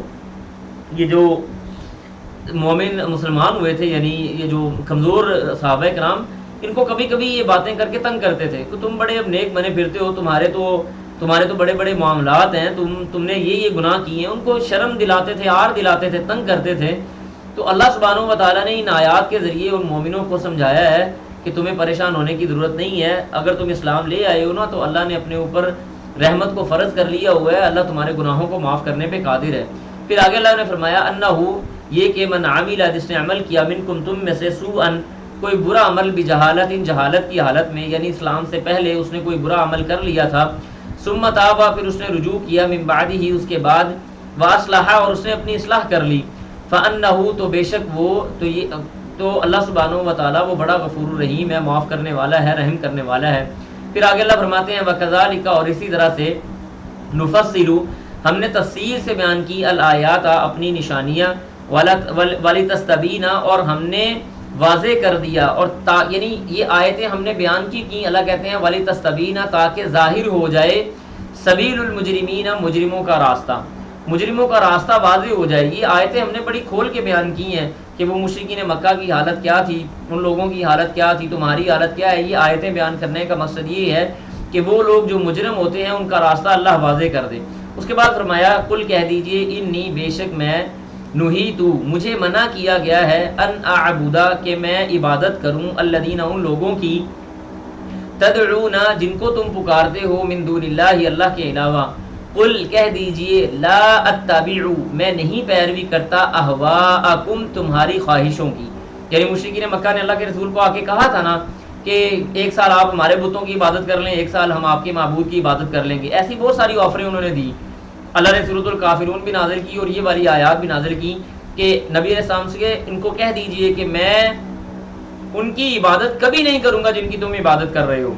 یہ جو مومن مسلمان ہوئے تھے، یعنی یہ جو کمزور صحابہ کرام، ان کو کبھی کبھی یہ باتیں کر کے تنگ کرتے تھے کہ تم بڑے اب نیک بنے پھرتے ہو، تمہارے تو بڑے بڑے معاملات ہیں، تم نے یہ گناہ کیے ہیں. ان کو شرم دلاتے تھے، عار دلاتے تھے، تنگ کرتے تھے. تو اللہ سبحانہ و تعالیٰ نے ان آیات کے ذریعے ان مومنوں کو سمجھایا ہے کہ تمہیں پریشان ہونے کی ضرورت نہیں ہے. اگر تم اسلام لے آئے ہو نا تو اللہ نے اپنے اوپر رحمت کو فرض کر لیا ہوا ہے، اللہ تمہارے گناہوں کو معاف کرنے پہ قادر ہے. پھر آگے اللہ نے فرمایا انہو، یہ کہ من عامل، جس نے عمل کیا، منکم، تم میں سے، سوءن، کوئی برا عمل، بجہالت، ان جہالت کی حالت میں، یعنی اسلام سے پہلے اس نے کوئی برا عمل کر لیا تھا، ثم تاب، پھر اس نے رجوع کیا، من بعد ہی، اس کے بعد، واصلح، اور اس نے اپنی اصلاح کر لی، فانہ، تو بے شک وہ، تو اللہ سبحانہ و تعالیٰ وہ بڑا غفور الرحیم ہے، معاف کرنے والا ہے، رحم کرنے والا ہے. پھر آگے اللہ فرماتے ہیں وَكَذَلِكَ، اور اسی طرح سے، نفصل، ہم نے تفصیل سے بیان کی، الآیات، اپنی نشانیاں، وَلِتَسْتَبِینَ، اور ہم نے واضح کر دیا، اور یعنی یہ آیتیں ہم نے بیان کی اللہ کہتے ہیں وَلِتَسْتَبِینَ، تاکہ ظاہر ہو جائے، سبیل المجرمین، مجرموں کا راستہ، مجرموں کا راستہ واضح ہو جائے. یہ آیتیں ہم نے بڑی کھول کے بیان کی ہیں کہ وہ مشرکین مکہ کی حالت کیا تھی، ان لوگوں کی حالت کیا تھی، تمہاری حالت کیا ہے. یہ آیتیں بیان کرنے کا مقصد یہ ہے کہ وہ لوگ جو مجرم ہوتے ہیں ان کا راستہ اللہ واضح کر دے. اس کے بعد فرمایا قل، کہہ دیجئے، انی، بے شک میں، نہیتو، مجھے منع کیا گیا ہے، ان اعبدا، کہ میں عبادت کروں، الذین، ان لوگوں کی، تدعون، جن کو تم پکارتے ہو، من دون اللہ، اللہ کے علاوہ. قل، کہہ دیجئے، لا اتبع، میں نہیں پیروی کرتا، اہواءکم، تمہاری خواہشوں کی. یعنی مشرکین مکہ نے اللہ کے رسول کو آ کے کہا تھا نا کہ ایک سال آپ ہمارے بتوں کی عبادت کر لیں، ایک سال ہم آپ کے معبود کی عبادت کر لیں گے. ایسی بہت ساری آفریں انہوں نے دی. اللہ نے سورۃ الکافرون بھی نازل کی اور یہ والی آیات بھی نازل کی کہ نبی علیہ السلام سے ان کو کہہ دیجئے کہ میں ان کی عبادت کبھی نہیں کروں گا جن کی تم عبادت کر رہے ہو،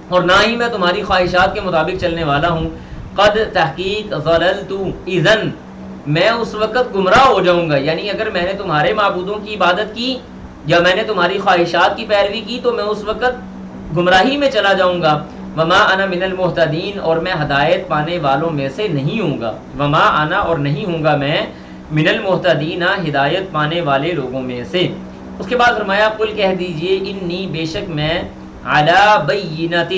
اور نہ ہی میں تمہاری خواہشات کے مطابق چلنے والا ہوں. قد، تحقیق، ضللت اذن، میں اس وقت گمراہ ہو جاؤں گا. یعنی اگر میں نے تمہارے معبودوں کی عبادت کی یا میں نے تمہاری خواہشات کی پیروی کی تو میں اس وقت گمراہی میں چلا جاؤں گا. وما انا من المہتدین، اور میں ہدایت پانے والوں میں سے نہیں ہوں گا. وما انا، اور نہیں ہوں گا میں، من المہتدین، ہدایت پانے والے لوگوں میں سے. اس کے بعد فرمایا قل، کہہ دیجئے، انی، بے شک میں، علی بینۃ،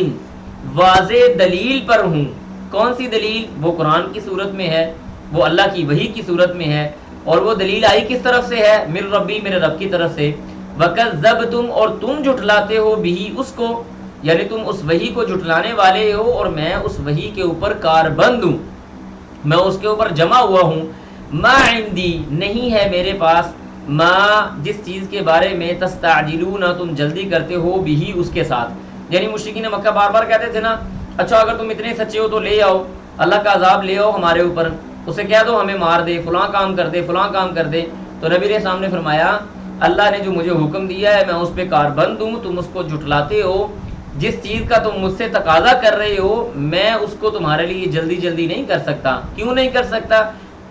واضح دلیل پر ہوں. کون سی دلیل؟ وہ قرآن کی صورت میں ہے، وہ اللہ کی وحی کی صورت میں ہے، اور وہ دلیل آئی کس طرف سے ہے؟ من ربی، میرے رب کی طرف سے. وَكَذَّبْتُمْ، اور تم جھٹلاتے ہو، بھی، اس کو، یعنی تم اس وحی کو جھٹلانے والے ہو اور میں اس وحی کے اوپر کاربند ہوں، میں اس کے اوپر جمع ہوا ہوں. ما عندی، نہیں ہے میرے پاس، ما، جس چیز کے بارے میں، تستعجلون، تم جلدی کرتے ہو، بھی، اس کے ساتھ. یعنی مشرکین مکہ بار بار کہتے تھے نا، اچھا اگر تم اتنے سچے ہو تو لے آؤ، اللہ کا عذاب لے آؤ ہمارے اوپر، اسے کہہ دو ہمیں مار دے، فلاں کام کر دے، فلاں کام کر دے. تو نبی علیہ السلام نے فرمایا اللہ نے جو مجھے حکم دیا ہے میں اس پہ کاربند ہوں، تم اس کو جھٹلاتے ہو، جس چیز کا تم مجھ سے تقاضا کر رہے ہو میں اس کو تمہارے لیے جلدی جلدی نہیں کر سکتا. کیوں نہیں کر سکتا؟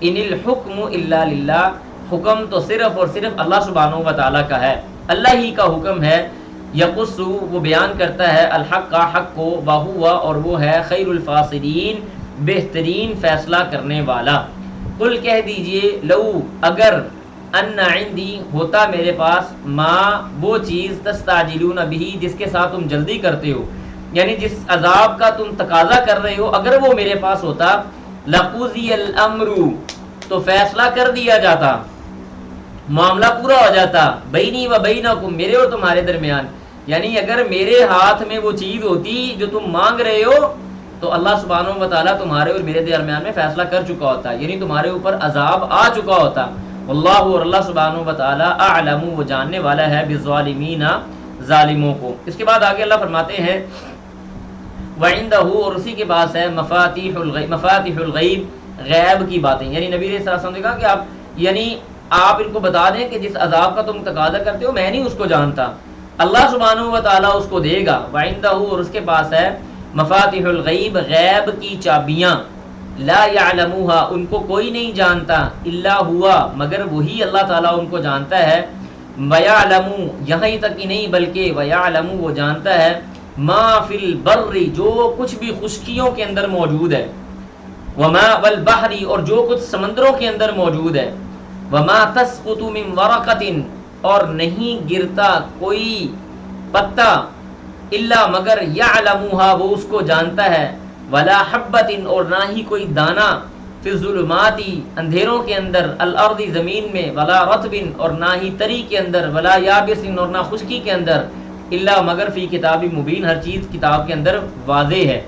ان الحکم الا للہ، حکم تو صرف اور صرف اللہ سبحانہ و تعالیٰ کا ہے، اللہ ہی کا حکم ہے. یقص، وہ بیان کرتا ہے، الحق، کا حق کو، وہو، اور وہ ہے، خیر الفاصلین، بہترین فیصلہ کرنے والا. قل، کہہ دیجئے، لو، اگر، ان عندی، ہوتا میرے پاس، ما، وہ چیز، تستعجلون بھی، جس کے ساتھ تم جلدی کرتے ہو، یعنی جس عذاب کا تم تقاضا کر رہے ہو، اگر وہ میرے پاس ہوتا، لقضی الامر، تو فیصلہ کر دیا جاتا، معاملہ پورا ہو جاتا، بینی و بینکم، میرے اور تمہارے درمیان. یعنی اگر میرے ہاتھ میں وہ چیز ہوتی جو تم مانگ رہے ہو تو اللہ سبحانہ و تعالیٰ تمہارے اور میرے درمیان میں فیصلہ کر چکا ہوتا، یعنی تمہارے اوپر عذاب آ چکا ہوتا. واللہ، اور اللہ سبحانہ و تعالیٰ، اعلم، وہ جاننے والا ہے، بالظالمین، ظالموں کو. اس کے بعد آگے اللہ فرماتے ہیں وَعِندَهُ، اور اسی کے پاس ہے، مفاتیح الغیب، غیب کی باتیں. یعنی نبی علیہ السلام نے کہا کہ آپ ان کو بتا دیں کہ جس عذاب کا تم تقاضا کرتے ہو میں نہیں اس کو جانتا، اللہ سبحانہ و تعالیٰ اس کو دے گا. وَعِندَهُ، اور اس کے پاس ہے، مفاتیح الغیب، غیب کی چابیاں، لا یعلموها، ان کو کوئی نہیں جانتا، الا ہوا، مگر وہی اللہ تعالیٰ ان کو جانتا ہے. وَيَعْلَمُ، یہاں تک ہی نہیں بلکہ وَيَعْلَمُ، وہ جانتا ہے، ما فی البر، جو کچھ بھی خشکیوں کے اندر موجود ہے، وما والبحر، اور جو کچھ سمندروں کے اندر موجود ہے، وما تسقط من ورقۃ، اور نہیں گرتا کوئی پتا، الا مگر یعلمها وہ اس کو جانتا ہے، ولا حبۃ اور نہ ہی کوئی دانہ، فی الظلمات اندھیروں کے اندر، الارض زمین میں، ولا رطب اور نہ ہی تری کے اندر، ولا یابس اور نہ خشکی کے اندر، الا مگر فی کتاب مبین ہر چیز کتاب کے اندر واضح ہے،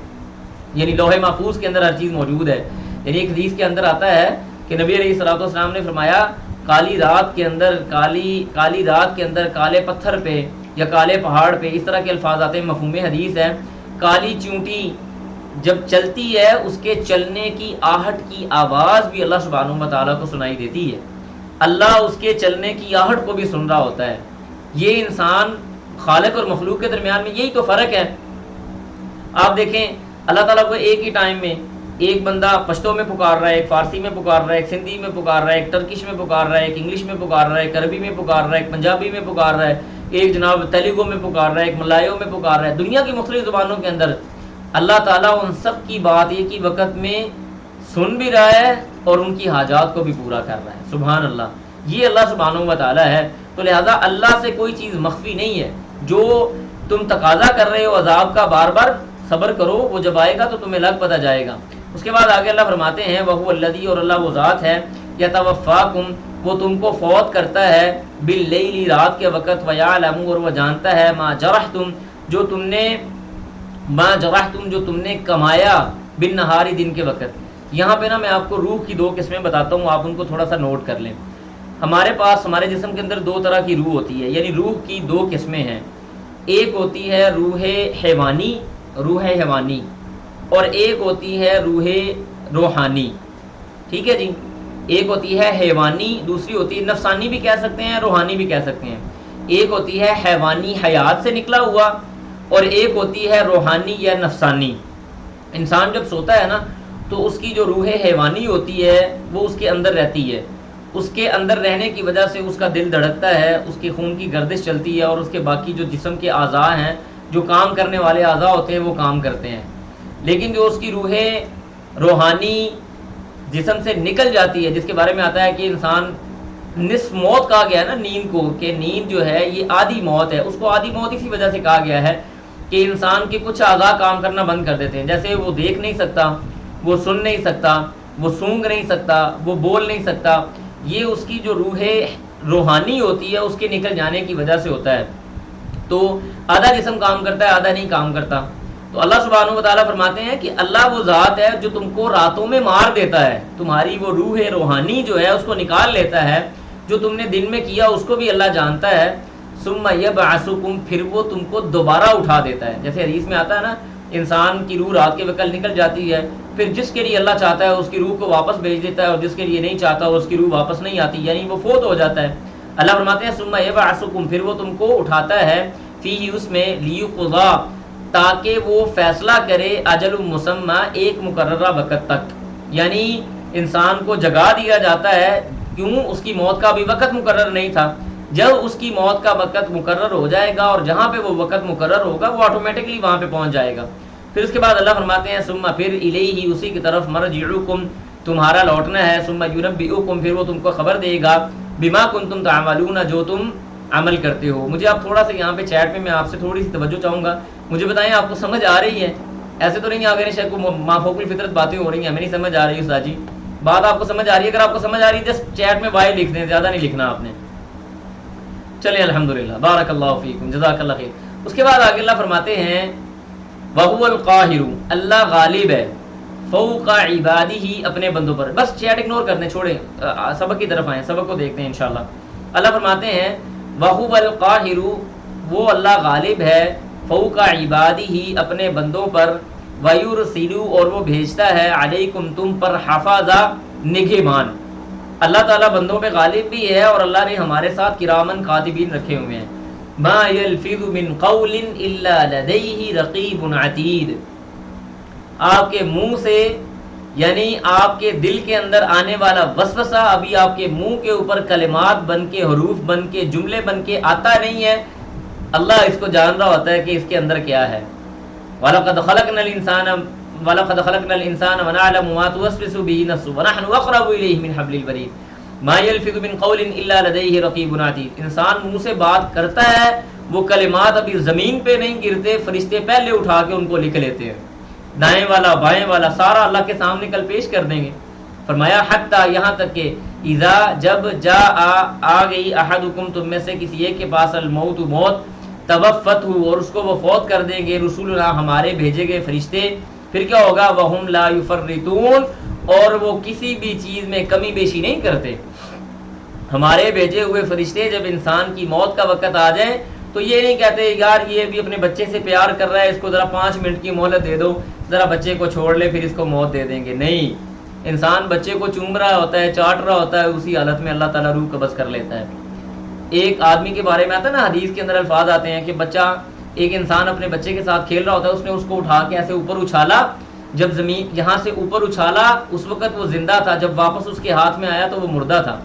یعنی لوح محفوظ کے اندر ہر چیز موجود ہے۔ یعنی ایک حدیث کے اندر آتا ہے کہ نبی علیہ الصلوۃ والسلام نے فرمایا کالی رات کے اندر کالے پتھر پہ یا کالے پہاڑ پہ، اس طرح کے الفاظ آتے ہیں، مفہوم حدیث ہے، کالی چونٹی جب چلتی ہے اس کے چلنے کی آہٹ کی آواز بھی اللہ سبحانہ و تعالیٰ کو سنائی دیتی ہے، اللہ اس کے چلنے کی آہٹ کو بھی سن رہا ہوتا ہے۔ یہ انسان خالق اور مخلوق کے درمیان میں یہی تو فرق ہے۔ آپ دیکھیں اللہ تعالیٰ کو ایک ہی ٹائم میں ایک بندہ پشتو میں پکار رہا ہے، ایک فارسی میں پکار رہا ہے، ایک سندھی میں پکار رہا ہے، ایک ٹرکش میں پکار رہا ہے، ایک انگلش میں پکار رہا ہے، ایک عربی میں پکار رہا ہے، ایک پنجابی میں پکار رہا ہے، ایک جناب تیلگو میں پکار رہا ہے، ایک ملائیوں میں پکار رہا ہے، دنیا کی مختلف زبانوں کے اندر اللہ تعالیٰ ان سب کی بات ایک ہی وقت میں سن بھی رہا ہے اور ان کی حاجات کو بھی پورا کر رہا ہے۔ سبحان اللہ، یہ اللہ سبحانہ و تعالیٰ ہے۔ تو لہٰذا اللہ سے کوئی چیز مخفی نہیں ہے۔ جو تم تقاضا کر رہے ہو عذاب کا، بار بار صبر کرو، وہ جب آئے گا تو تمہیں لگ پتہ جائے گا۔ اس کے بعد آگے اللہ فرماتے ہیں وَهُوَ الَّذِي اور اللہ وہ ذات ہے، يَتَوَفَّاكُمْ وہ تم کو فوت کرتا ہے، بِاللَّيْلِ رات کے وقت، وَيَعْلَمُ اور وہ جانتا ہے، مَا جَرَحْتُمْ جو تم نے کمایا، بِالنَّهَارِ دن کے وقت۔ یہاں پہ نا میں آپ کو روح کی دو قسمیں بتاتا ہوں، آپ ان کو تھوڑا سا نوٹ کر لیں۔ ہمارے جسم کے اندر دو طرح کی روح ہوتی ہے، یعنی روح کی دو قسمیں ہیں، ایک ہوتی ہے روح حیوانی اور ایک ہوتی ہے روح روحانی، ٹھیک ہے جی۔ ایک ہوتی ہے حیوانی، دوسری ہوتی ہے نفسانی بھی کہہ سکتے ہیں، روحانی بھی کہہ سکتے ہیں۔ ایک ہوتی ہے حیوانی حیات سے نکلا ہوا اور ایک ہوتی ہے روحانی یا نفسانی۔ انسان جب سوتا ہے نا تو اس کی جو روح حیوانی ہوتی ہے وہ اس کے اندر رہتی ہے، اس کے اندر رہنے کی وجہ سے اس کا دل دھڑکتا ہے، اس کے خون کی گردش چلتی ہے اور اس کے باقی جو جسم کے اعضاء ہیں، جو کام کرنے والے اعضاء ہوتے ہیں وہ کام کرتے ہیں۔ لیکن جو اس کی روح روحانی جسم سے نکل جاتی ہے، جس کے بارے میں آتا ہے کہ انسان نصف موت کہا گیا ہے نا نیند کو، کہ نیند جو ہے یہ آدھی موت ہے، اس کو آدھی موت اسی وجہ سے کہا گیا ہے کہ انسان کے کچھ اعضاء کام کرنا بند کر دیتے ہیں، جیسے وہ دیکھ نہیں سکتا، وہ سن نہیں سکتا، وہ سونگ نہیں سکتا، وہ بول نہیں سکتا۔ یہ اس کی جو روح روحانی ہوتی ہے اس کے نکل جانے کی وجہ سے ہوتا ہے۔ تو آدھا جسم کام کرتا ہے، آدھا نہیں کام کرتا۔ تو اللہ سبحانہ و تعالیٰ فرماتے ہیں کہ اللہ وہ ذات ہے جو تم کو راتوں میں مار دیتا ہے، تمہاری وہ روح روحانی جو ہے اس کو نکال لیتا ہے، جو تم نے دن میں کیا اس کو بھی اللہ جانتا ہے۔ ثم یبعثکم پھر وہ تم کو دوبارہ اٹھا دیتا ہے، جیسے حدیث میں آتا ہے نا انسان کی روح رات کے وقت نکل جاتی ہے، پھر جس کے لیے اللہ چاہتا ہے اس کی روح کو واپس بھیج دیتا ہے اور جس کے لیے نہیں چاہتا اس کی روح واپس نہیں آتی، یعنی وہ فوت ہو جاتا ہے۔ اللہ فرماتے ہیں ثم یبعثکم پھر وہ تم کو اٹھاتا ہے، فیہ اس میں، لیقضا تاکہ وہ فیصلہ کرے، اجل مسمى ایک مقررہ وقت تک، یعنی انسان کو جگا دیا جاتا ہے، کیوں؟ اس کی موت کا بھی وقت مقرر نہیں تھا۔ جب اس کی موت کا وقت مقرر ہو جائے گا اور جہاں پہ وہ وقت مقرر ہوگا وہ آٹومیٹکلی وہاں پہ پہنچ جائے گا۔ پھر اس کے بعد اللہ فرماتے ہیں ثم پھر الیہ اسی کی طرف، مرجعکم تمہارا لوٹنا ہے، ثم ینبئکم پھر وہ تم کو خبر دے گا، بما کنتم تعملون جو تم عمل کرتے ہو۔ مجھے آپ تھوڑا سا یہاں پہ چیٹ میں آپ سے تھوڑی سی توجہ چاہوں گا، مجھے بتائیں آپ کو سمجھ آ رہی ہے؟ ایسے تو نہیں آگے شاید کو مافوق الفطرت باتیں ہو رہی ہیں، ہمیں نہیں سمجھ آ رہی استاد جی، بات آپ کو سمجھ آ رہی ہے؟ اگر آپ کو سمجھ آ رہی ہے جسٹ چیٹ میں بائی لکھ دیں، زیادہ نہیں لکھنا آپ نے۔ چلیں الحمدللہ، بارک اللہ فیکم، جزاک اللہ خیر۔ اس کے بعد آگے اللہ فرماتے ہیں وَهُوَ الْقَاهِرُ اللہ غالب ہے، فوق عبادہ اپنے بندوں پر۔ بس چیٹ اگنور کرنے چھوڑیں، سبق کی طرف آئیں، سبق کو دیکھتے ہیں انشاءاللہ۔ اللہ فرماتے ہیں وَهُوَ الْقَاهِرُ وہ اللہ غالب ہے، فوق عبادہ اپنے بندوں پر، وَيُرْسِلُ اور وہ بھیجتا ہے، علیکم تم پر، حفاظا نگہبان۔ اللہ تعالیٰ بندوں پہ غالب بھی ہے اور اللہ نے ہمارے ساتھ کرامن کاتبین رکھے ہوئے ہیں۔ ما یلفظ من قول الا لدیہ رقیب عتید آپ کے منہ سے، یعنی آپ کے دل کے اندر آنے والا وسوسہ ابھی آپ کے منہ کے اوپر کلمات بن کے، حروف بن کے، جملے بن کے آتا نہیں ہے، اللہ اس کو جان رہا ہوتا ہے کہ اس کے اندر کیا ہے۔ وَلَقَدْ خَلَقْنَا الْإِنسَانَ وَنَعْلَمُ مَا تُوَسْوِسُ بِهِ نَفْسُهُ وَنَحْنُ أَقْرَبُ إِلَيْهِ مِنْ حَبْلِ الْوَرِيدِ مَا يَلْفِظُ مِنْ قَوْلٍ إِلَّا لَدَيْهِ رَقِيبٌ عَتِيدٌ انسان منہ سے بات کرتا ہے وہ کلمات ابھی زمین پہ نہیں گرتے، فرشتے پہلے اٹھا کے ان کو لکھ لیتے ہیں، دائیں والا بائیں والا سارا اللہ کے سامنے کل پیش کر دیں گے۔ فرمایا حتیٰ یہاں تک کہ اذا جب آ گئی احدکم تم میں سے کسی ایک کے پاس الموت موت، توفت ہو اور اس کو وہ فوت کر دیں گے رسولنا ہمارے بھیجے گئے فرشتے، پھر کیا ہوگا وہم لا یفرطون اور وہ کسی بھی چیز میں کمی بیشی نہیں کرتے۔ ہمارے بھیجے ہوئے فرشتے جب انسان کی موت کا وقت آ جائے تو یہ نہیں کہتے یار یہ بھی اپنے بچے سے پیار کر رہا ہے، اس کو ذرا 5 منٹ کی مہلت دے دو، ذرا بچے کو چھوڑ لے پھر اس کو موت دے دیں گے۔ نہیں، انسان بچے کو چوم رہا ہوتا ہے، چاٹ رہا ہوتا ہے، اسی حالت میں اللہ تعالیٰ روح قبض کر لیتا ہے۔ ایک آدمی کے بارے میں آتا ہے نا، حدیث کے اندر الفاظ آتے ہیں کہ بچہ، ایک انسان اپنے بچے کے ساتھ کھیل رہا ہوتا ہے، اس نے اس کو اٹھا کے ایسے اوپر اچھالا، جب زمین یہاں سے اوپر اچھالا اس وقت وہ زندہ تھا، جب واپس اس کے ہاتھ میں آیا تو وہ مردہ تھا،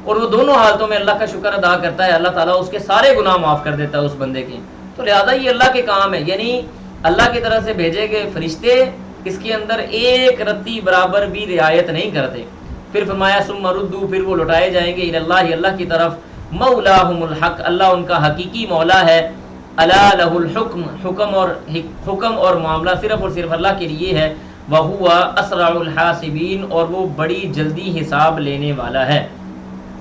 اور وہ دونوں حالتوں میں اللہ کا شکر ادا کرتا ہے، اللہ تعالیٰ اس کے سارے گناہ معاف کر دیتا ہے اس بندے کے۔ تو لہذا یہ اللہ کے کام ہے، یعنی اللہ کی طرف سے بھیجے گئے فرشتے اس کے اندر ایک رتی برابر بھی رعایت نہیں کرتے۔ پھر فرمایا ثم ردوا، پھر وہ لوٹائے جائیں گے الی اللہ، اللہ کی طرف، مولاہم الحق، اللہ ان کا حقیقی مولا ہے، الا لہ الحکم، حکم اور معاملہ صرف اور صرف اللہ کے لیے ہے، وہو اسرع الحاسبین، اور وہ بڑی جلدی حساب لینے والا ہے۔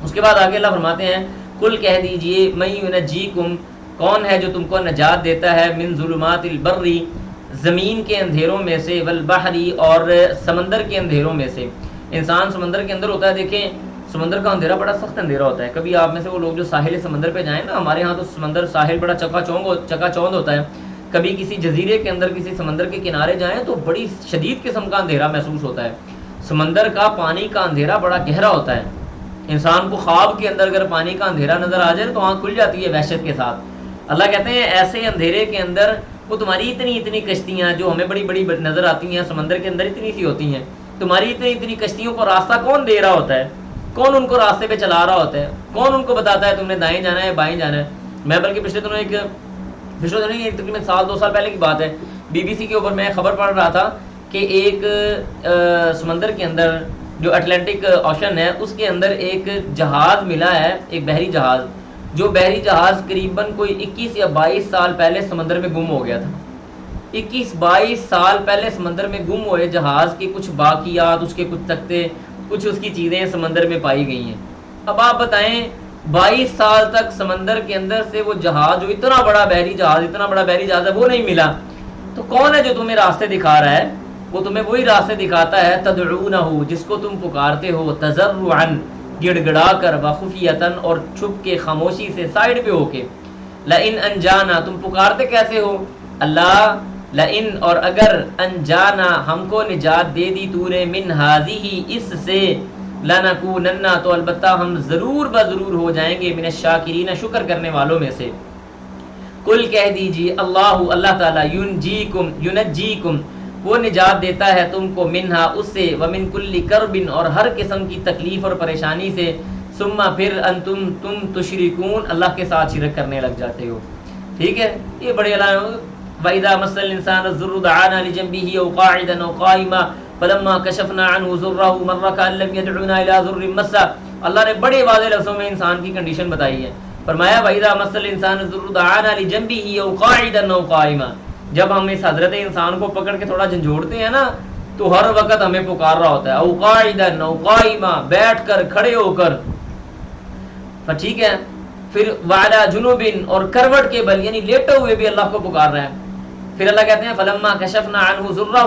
اس کے بعد آگے اللہ فرماتے ہیں قل کہہ دیجئے من ینجیکم، کون ہے جو تم کو نجات دیتا ہے، من ظلمات البر، زمین کے اندھیروں میں سے، والبحری، اور سمندر کے اندھیروں میں سے۔ انسان سمندر کے اندر ہوتا ہے، دیکھیں سمندر کا اندھیرا بڑا سخت اندھیرا ہوتا ہے۔ کبھی آپ میں سے وہ لوگ جو ساحل سمندر پہ جائیں نا، ہمارے ہاں تو سمندر ساحل بڑا چکا چوند ہوتا ہے، کبھی کسی جزیرے کے اندر کسی سمندر کے کنارے جائیں تو بڑی شدید قسم کا اندھیرا محسوس ہوتا ہے۔ سمندر کا پانی کا اندھیرا بڑا گہرا ہوتا ہے، انسان کو خواب کے اندر اگر پانی کا اندھیرا نظر آ جائے تو آنکھ کھل جاتی ہے وحشت کے ساتھ۔ اللہ کہتے ہیں ایسے اندھیرے کے اندر وہ تمہاری اتنی کشتیاں جو ہمیں بڑی بڑی نظر آتی ہیں، سمندر کے اندر اتنی سی ہوتی ہیں، تمہاری اتنی کشتیوں کو راستہ کون دے رہا ہوتا ہے؟ کون ان کو راستے پہ چلا رہا ہوتا ہے؟ کون ان کو بتاتا ہے تم نے دائیں جانا ہے بائیں جانا ہے؟ میں بلکہ پچھلے دنوں تقریباً 1-2 سال پہلے کی بات ہے، BBC کے اوپر میں خبر پڑھ رہا تھا کہ ایک سمندر کے اندر جو اٹلانٹک اوشن ہے اس کے اندر ایک جہاز ملا ہے، ایک بحری جہاز، جو بحری جہاز قریباً کوئی 21 یا 22 سال پہلے سمندر میں گم ہو گیا تھا۔ 21-22 سال پہلے سمندر میں گم ہوئے جہاز کے کچھ باقیات، اس کے کچھ تختے، کچھ اس کی چیزیں سمندر میں پائی گئی ہیں۔ اب آپ بتائیں 22 سال تک سمندر کے اندر سے وہ جہاز، جو اتنا بڑا بحری جہاز ہے، وہ نہیں ملا، تو کون ہے جو تمہیں راستے دکھا رہا ہے؟ وہ تمہیں وہی راستے دکھاتا ہے، تدعونہ، جس کو تم پکارتے ہو، تضرعا، گڑ گڑا کر، وخفیۃ، اور چھپ کے، خاموشی سے، سائڈ پہ ہو کے، لئن انجانا، تم پکارتے کیسے ہو؟ اللہ، لئن، اور اگر، انجانا، ہم کو نجات دے دی تو نے، من ہذہ، اس سے، لنکونن، تو البتہ ہم ضرور بضرور ہو جائیں گے، من الشاکرین، شکر کرنے والوں میں سے۔ قل کہہ دیجیے اللہ تعالیٰ، ینجیکم، وہ نجات دیتا ہے تم کو، منہا، اس سے، ومن کل کرب، اور ہر قسم کی تکلیف اور پریشانی سے، ثم، پھر، انتم، تم، تشرکون، اللہ کے ساتھ شرک کرنے لگ جاتے ہو۔ ٹھیک ہے، یہ بڑے اعلان ہو۔ وَإِذَا مَسَّ الْإِنسَانَ الضُّرُّ دَعَانَا لِجَنبِهِ أَوْ قَاعِدًا أَوْ قَائِمًا فَلَمَّا كَشَفْنَا عَنْهُ ضُرَّهُ مَرَّ كَأَن لَّمْ يَدْعُنَا إِلَىٰ ضُرٍّ مَّسَّهُ۔ اللہ نے بڑے واضح لفظوں میں انسان کی کنڈیشن بتائی ہے، فرمایا وَإِذَا مَسَّ الْإِنسَانَ الضُّرُّ دَعَانَا لِجَنبِهِ أَوْ قَاعِدًا أَوْ قَائِمًا، جب ہم اس حضرت انسان کو پکڑ کے تھوڑا جھنجھوڑتے ہیں نا تو ہر وقت ہمیں پکار رہا ہوتا ہے، او قاعدن، او قائما، بیٹھ کر، کھڑے ہو کر، ٹھیک ہے، پھر وعلی جنوبن، اور کروٹ کے بل، یعنی لیٹے ہوئے بھی اللہ کو پکار رہا ہے۔ پھر اللہ کہتے ہیں فلما کشفنا عنہ ضرہ،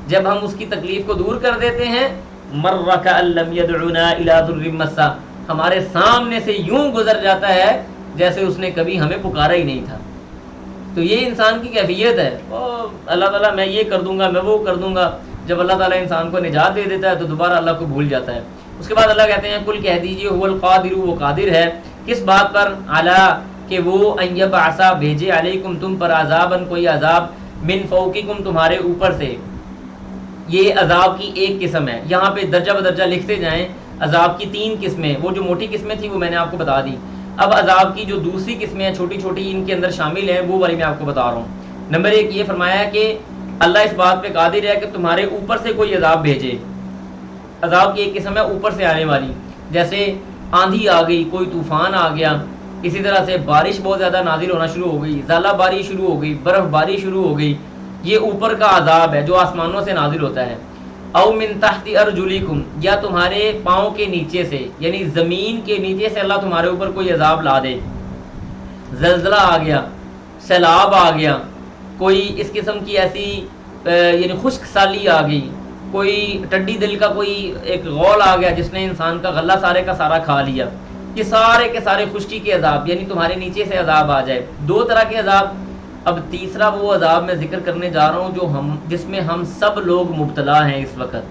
جب ہم اس کی تکلیف کو دور کر دیتے ہیں، مر کأن لم يدعنا الى ضر مسا، ہمارے سامنے سے یوں گزر جاتا ہے جیسے اس نے کبھی ہمیں پکارا ہی نہیں تھا۔ تو یہ انسان کی کیفیت ہے، اللہ تعالیٰ میں یہ کر دوں گا، میں وہ کر دوں گا۔ جب اللہ تعالیٰ انسان کو نجات دے دیتا ہے تو دوبارہ اللہ کو بھول جاتا ہے۔ اس کے بعد اللہ کہتے ہیں کل کہہ دیجیے هو القادر، وہ قادر ہے، کس بات پر؟ علی، کہ وہ، ان یبعث، بھیجے، علیکم، تم پر، عذابن، کوئی عذاب، من فوقکم، تمہارے اوپر سے۔ یہ عذاب کی ایک قسم ہے، یہاں پہ درجہ بدرجہ لکھتے جائیں۔ عذاب کی 3 قسمیں، وہ جو موٹی قسمیں تھیں وہ میں نے آپ کو بتا دی، اب عذاب کی جو دوسری قسمیں ہیں چھوٹی چھوٹی ان کے اندر شامل ہیں، وہ والی میں آپ کو بتا رہا ہوں۔ نمبر 1 یہ فرمایا کہ اللہ اس بات پہ قادر ہے کہ تمہارے اوپر سے کوئی عذاب بھیجے۔ عذاب کی ایک قسم ہے اوپر سے آنے والی، جیسے آندھی آ گئی، کوئی طوفان آ گیا، اسی طرح سے بارش بہت زیادہ نازل ہونا شروع ہو گئی، ژالہ باری شروع ہو گئی، برف باری شروع ہو گئی، یہ اوپر کا عذاب ہے جو آسمانوں سے نازل ہوتا ہے۔ او من تحت ارجلکم، یا تمہارے پاؤں کے نیچے سے، یعنی زمین کے نیچے سے اللہ تمہارے اوپر کوئی عذاب لا دے، زلزلہ آ گیا، سیلاب آ گیا، کوئی اس قسم کی ایسی یعنی خشک سالی آ گئی، کوئی ٹڈی دل کا کوئی ایک غول آ گیا جس نے انسان کا غلہ سارے کا سارا کھا لیا، یہ سارے کے سارے خشکی کے عذاب، یعنی تمہارے نیچے سے عذاب آ جائے۔ دو طرح کے عذاب۔ اب تیسرا وہ عذاب میں ذکر کرنے جا رہا ہوں جو جس میں ہم سب لوگ مبتلا ہیں اس وقت،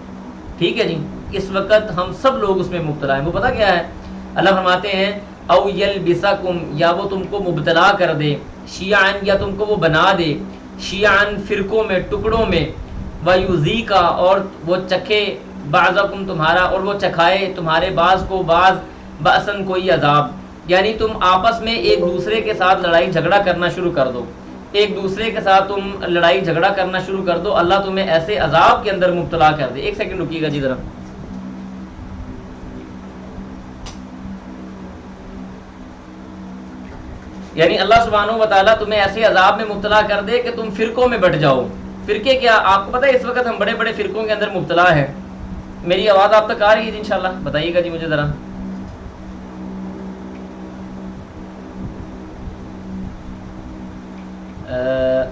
ٹھیک ہے جی، اس وقت ہم سب لوگ اس میں مبتلا ہیں۔ وہ پتہ کیا ہے؟ اللہ فرماتے ہیں او یلبسکم، یا وہ تم کو مبتلا کر دے، شیعاً، یا تم کو وہ بنا دے، شیعاً فرقوں میں، ٹکڑوں میں، ویذیقا، اور وہ چکھے، بعضکم تمہارا، اور وہ چکھائے تمہارے بعض کو بعض، بأسن کوئی عذاب، یعنی تم آپس میں ایک دوسرے کے ساتھ لڑائی جھگڑا کرنا شروع کر دو، ایک دوسرے کے ساتھ تم لڑائی جھگڑا کرنا شروع کر دو، اللہ تمہیں ایسے عذاب کے اندر مبتلا کر دے۔ ایک سیکنڈ رکیے گا جی ذرا۔ یعنی اللہ سبحانہ و تعالیٰ تمہیں ایسے عذاب میں مبتلا کر دے کہ تم فرقوں میں بٹ جاؤ۔ فرقے کیا؟ آپ کو پتہ ہے اس وقت ہم بڑے بڑے فرقوں کے اندر مبتلا ہیں۔ میری آواز آپ تک آ رہی ہے جی انشاءاللہ؟ بتائیے گا جی مجھے ذرا۔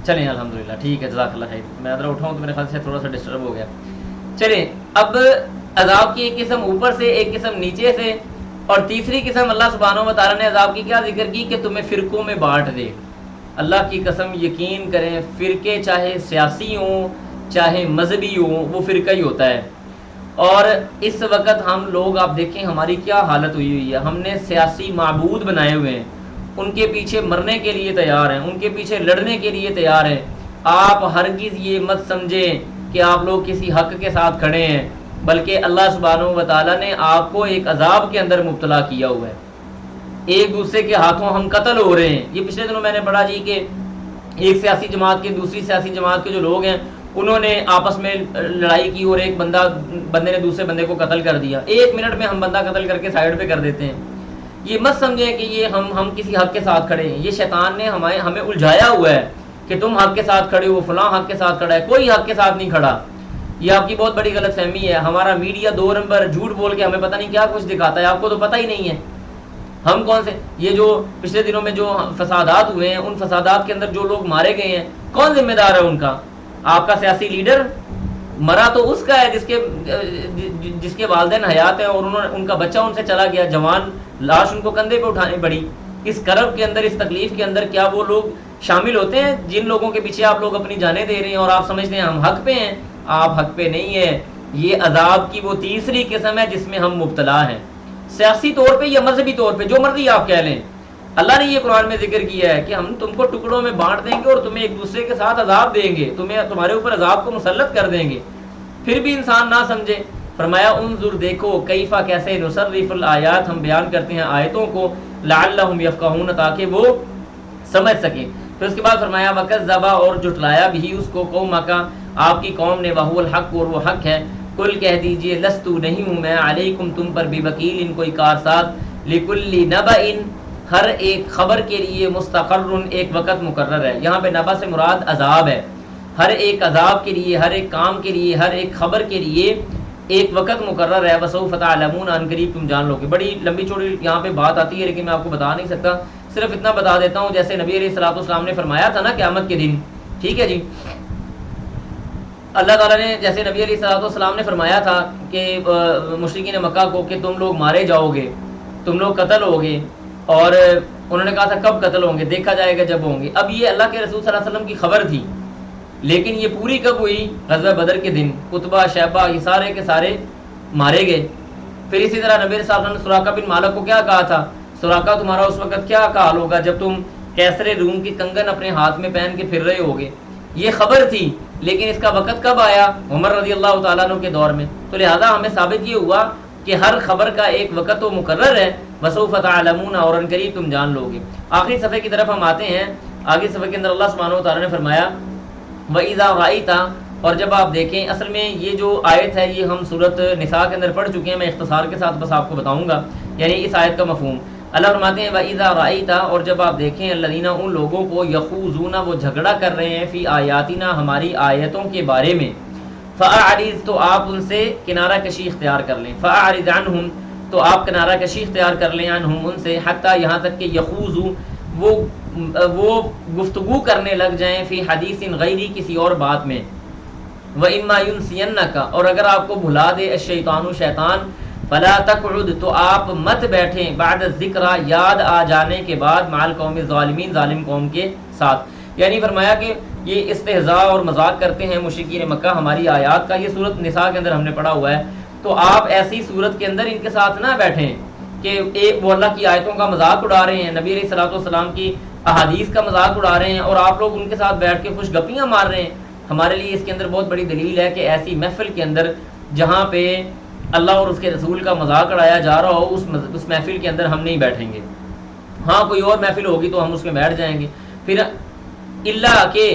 چلیں الحمدللہ، ٹھیک ہے، جزاک اللہ خیر۔ میں ذرا اٹھاؤں تو میرے خیال سے تھوڑا سا ڈسٹرب ہو گیا۔ چلیں، اب عذاب کی ایک قسم اوپر سے، ایک قسم نیچے سے، اور تیسری قسم اللہ سبحانہ و تعالیٰ نے عذاب کی کیا ذکر کی کہ تمہیں فرقوں میں بانٹ دے۔ اللہ کی قسم یقین کریں، فرقے چاہے سیاسی ہوں چاہے مذہبی ہوں، وہ فرقہ ہی ہوتا ہے۔ اور اس وقت ہم لوگ، آپ دیکھیں ہماری کیا حالت ہوئی ہے، ہم نے سیاسی معبود بنائے ہوئے ہیں، ان کے پیچھے مرنے کے لیے تیار ہیں، ان کے پیچھے لڑنے کے لیے تیار ہیں۔ آپ ہرگز یہ مت سمجھیں کہ آپ لوگ کسی حق کے ساتھ کھڑے ہیں، بلکہ اللہ سبحانہ و تعالیٰ نے آپ کو ایک عذاب کے اندر مبتلا کیا ہوا ہے۔ ایک دوسرے کے ہاتھوں ہم قتل ہو رہے ہیں۔ یہ پچھلے دنوں میں نے پڑھا جی کہ ایک سیاسی جماعت کے دوسری سیاسی جماعت کے جو لوگ ہیں انہوں نے آپس میں لڑائی کی اور ایک بندے نے دوسرے بندے کو قتل کر دیا۔ 1 منٹ میں ہم بندہ قتل کر کے سائیڈ پہ کر دیتے ہیں۔ یہ مت سمجھیں کہ یہ ہم کسی حق کے ساتھ کھڑے ہیں، یہ شیطان نے ہمیں الجھایا ہوا ہے کہ تم حق کے ساتھ کھڑے ہو، فلاں حق کے ساتھ کھڑا ہے۔ کوئی حق کے ساتھ نہیں کھڑا، یہ آپ کی بہت بڑی غلط فہمی ہے۔ ہمارا میڈیا 2 نمبر جھوٹ بول کے ہمیں پتہ نہیں کیا کچھ دکھاتا ہے، آپ کو تو پتہ ہی نہیں ہے ہم کون سے۔ یہ جو پچھلے دنوں میں جو فسادات ہوئے ہیں، ان فسادات کے اندر جو لوگ مارے گئے ہیں، کون ذمہ دار ہے ان کا؟ آپ کا سیاسی لیڈر؟ مرا تو اس کا ہے جس کے والدین حیات ہیں اور ان کا بچہ ان سے چلا گیا، جوان لاش ان کو کندھے پہ اٹھانی پڑی۔ اس کرب کے اندر، اس تکلیف کے اندر کیا وہ لوگ شامل ہوتے ہیں جن لوگوں کے پیچھے آپ لوگ اپنی جانیں دے رہے ہیں اور آپ سمجھتے ہیں ہم حق پہ ہیں؟ آپ حق پہ نہیں ہیں۔ یہ عذاب کی وہ تیسری قسم ہے جس میں ہم مبتلا ہیں، سیاسی طور پہ یا مذہبی طور پہ، جو مرضی آپ کہہ لیں۔ اللہ نے یہ قرآن میں ذکر کیا ہے کہ ہم تم کو ٹکڑوں میں بانٹ دیں گے اور تمہیں ایک دوسرے کے ساتھ عذاب دیں گے، تمہارے اوپر عذاب کو مسلط کر دیں گے، پھر بھی انسان نہ سمجھے۔ فرمایا انظر، دیکھو، کیفا، کیسے، نصرف الآیات، ہم بیان کرتے ہیں آیتوں کو، لعلہم یفقہون، تاکہ وہ سمجھ سکیں۔ پھر اس کے بعد فرمایا وکذبا، اور جھٹلایا بھی اس کو، قومک، آپ کی قوم نے، وہو الحق، اور وہ حق ہے۔ کل کہہ دیجئے، لستو، نہیں ہوں میں، علیکم، تم پر، بوکیل، کوئی کارساز، لکل نبأ، ہر ایک خبر کے لیے، مستقر، ایک وقت مقرر ہے۔ یہاں پہ نبا سے مراد عذاب ہے، ہر ایک عذاب کے لیے، ہر ایک کام کے لیے، ہر ایک خبر کے لیے ایک وقت مقرر ہے۔ وسوف تعلمون، ان قریب تم جان لو گے۔ بڑی لمبی چوڑی یہاں پہ بات آتی ہے لیکن میں آپ کو بتا نہیں سکتا، صرف اتنا بتا دیتا ہوں جیسے نبی علیہ الصلوۃ والسلام نے فرمایا تھا نا قیامت کے دن، ٹھیک ہے جی، اللہ تعالیٰ نے جیسے نبی علیہ الصلوۃ والسلام نے فرمایا تھا کہ مشرکین مکہ کو کہ تم لوگ مارے جاؤ گے، تم لوگ قتل ہوگے، اور انہوں نے کہا تھا کب قتل ہوں گے؟ دیکھا جائے گا جب ہوں گے۔ اب یہ اللہ کے رسول صلی اللہ علیہ وسلم کی خبر تھی، لیکن یہ پوری کب ہوئی؟ غزوہ بدر کے دن، قطبہ، شیبہ، یہ سارے کے سارے مارے گئے۔ پھر اسی طرح نبی صلی اللہ علیہ وسلم نے سراقہ بن مالک کو کیا کہا تھا؟ سراقہ، تمہارا اس وقت کیا حال ہوگا جب تم کیسر روم کی کنگن اپنے ہاتھ میں پہن کے پھر رہے ہوگے۔ یہ خبر تھی، لیکن اس کا وقت کب آیا؟ عمر رضی اللہ تعالیٰ عنہ کے دور میں۔ تو لہذا ہمیں ثابت یہ ہوا کہ ہر خبر کا ایک وقت و مقرر ہے۔ وسوف تعلمون، اور ان قریب تم جان لو گے۔ آخری صفحے کی طرف ہم آتے ہیں۔ آگے صفحے کے اندر اللہ سبحانہ و تعالیٰ نے فرمایا وَإِذَا رَأَيْتَ، اور جب آپ دیکھیں، اصل میں یہ جو آیت ہے یہ ہم سورۃ نساء کے اندر پڑھ چکے ہیں، میں اختصار کے ساتھ بس آپ کو بتاؤں گا، یعنی اس آیت کا مفہوم۔ اللہ فرماتے ہیں وَإِذَا رَأَيْتَ، اور جب آپ دیکھیں الذین ان لوگوں کو یخوضون وہ جھگڑا کر رہے ہیں فی آیاتنا ہماری آیتوں کے بارے میں، فَأَعْرِضْ تو آپ ان سے کنارہ کشی اختیار کر لیں، فَأَعْرِضْ عَنْهُمْ تو آپ کنارہ کشی اختیار کر لیں عنہم ان سے، حتیٰ یہاں تک کہ یخوضوا وہ گفتگو کرنے لگ جائیں فی حدیث غیری کسی اور بات میں، وَإِمَّا يُنْسِيَنَّكَ اور اگر آپ کو بھلا دے الشیطان شیطان، فلا تقعد تو آپ مت بیٹھیں بعد الذکر یاد آ جانے کے بعد مع القوم الظالمین ظالم قوم کے ساتھ۔ یعنی فرمایا کہ یہ استہزاء اور مذاق کرتے ہیں مشرکین مکہ ہماری آیات کا، یہ صورت نساء کے اندر ہم نے پڑھا ہوا ہے، تو آپ ایسی صورت کے اندر ان کے ساتھ نہ بیٹھیں کہ وہ اللہ کی آیتوں کا مذاق اڑا رہے ہیں، نبی علیہ الصلوۃ والسلام کی احادیث کا مذاق اڑا رہے ہیں اور آپ لوگ ان کے ساتھ بیٹھ کے خوش گپیاں مار رہے ہیں۔ ہمارے لیے اس کے اندر بہت بڑی دلیل ہے کہ ایسی محفل کے اندر جہاں پہ اللہ اور اس کے رسول کا مذاق اڑایا جا رہا ہو اس محفل کے اندر ہم نہیں بیٹھیں گے۔ ہاں کوئی اور محفل ہوگی تو ہم اس میں بیٹھ جائیں گے، پھر اللہ کہ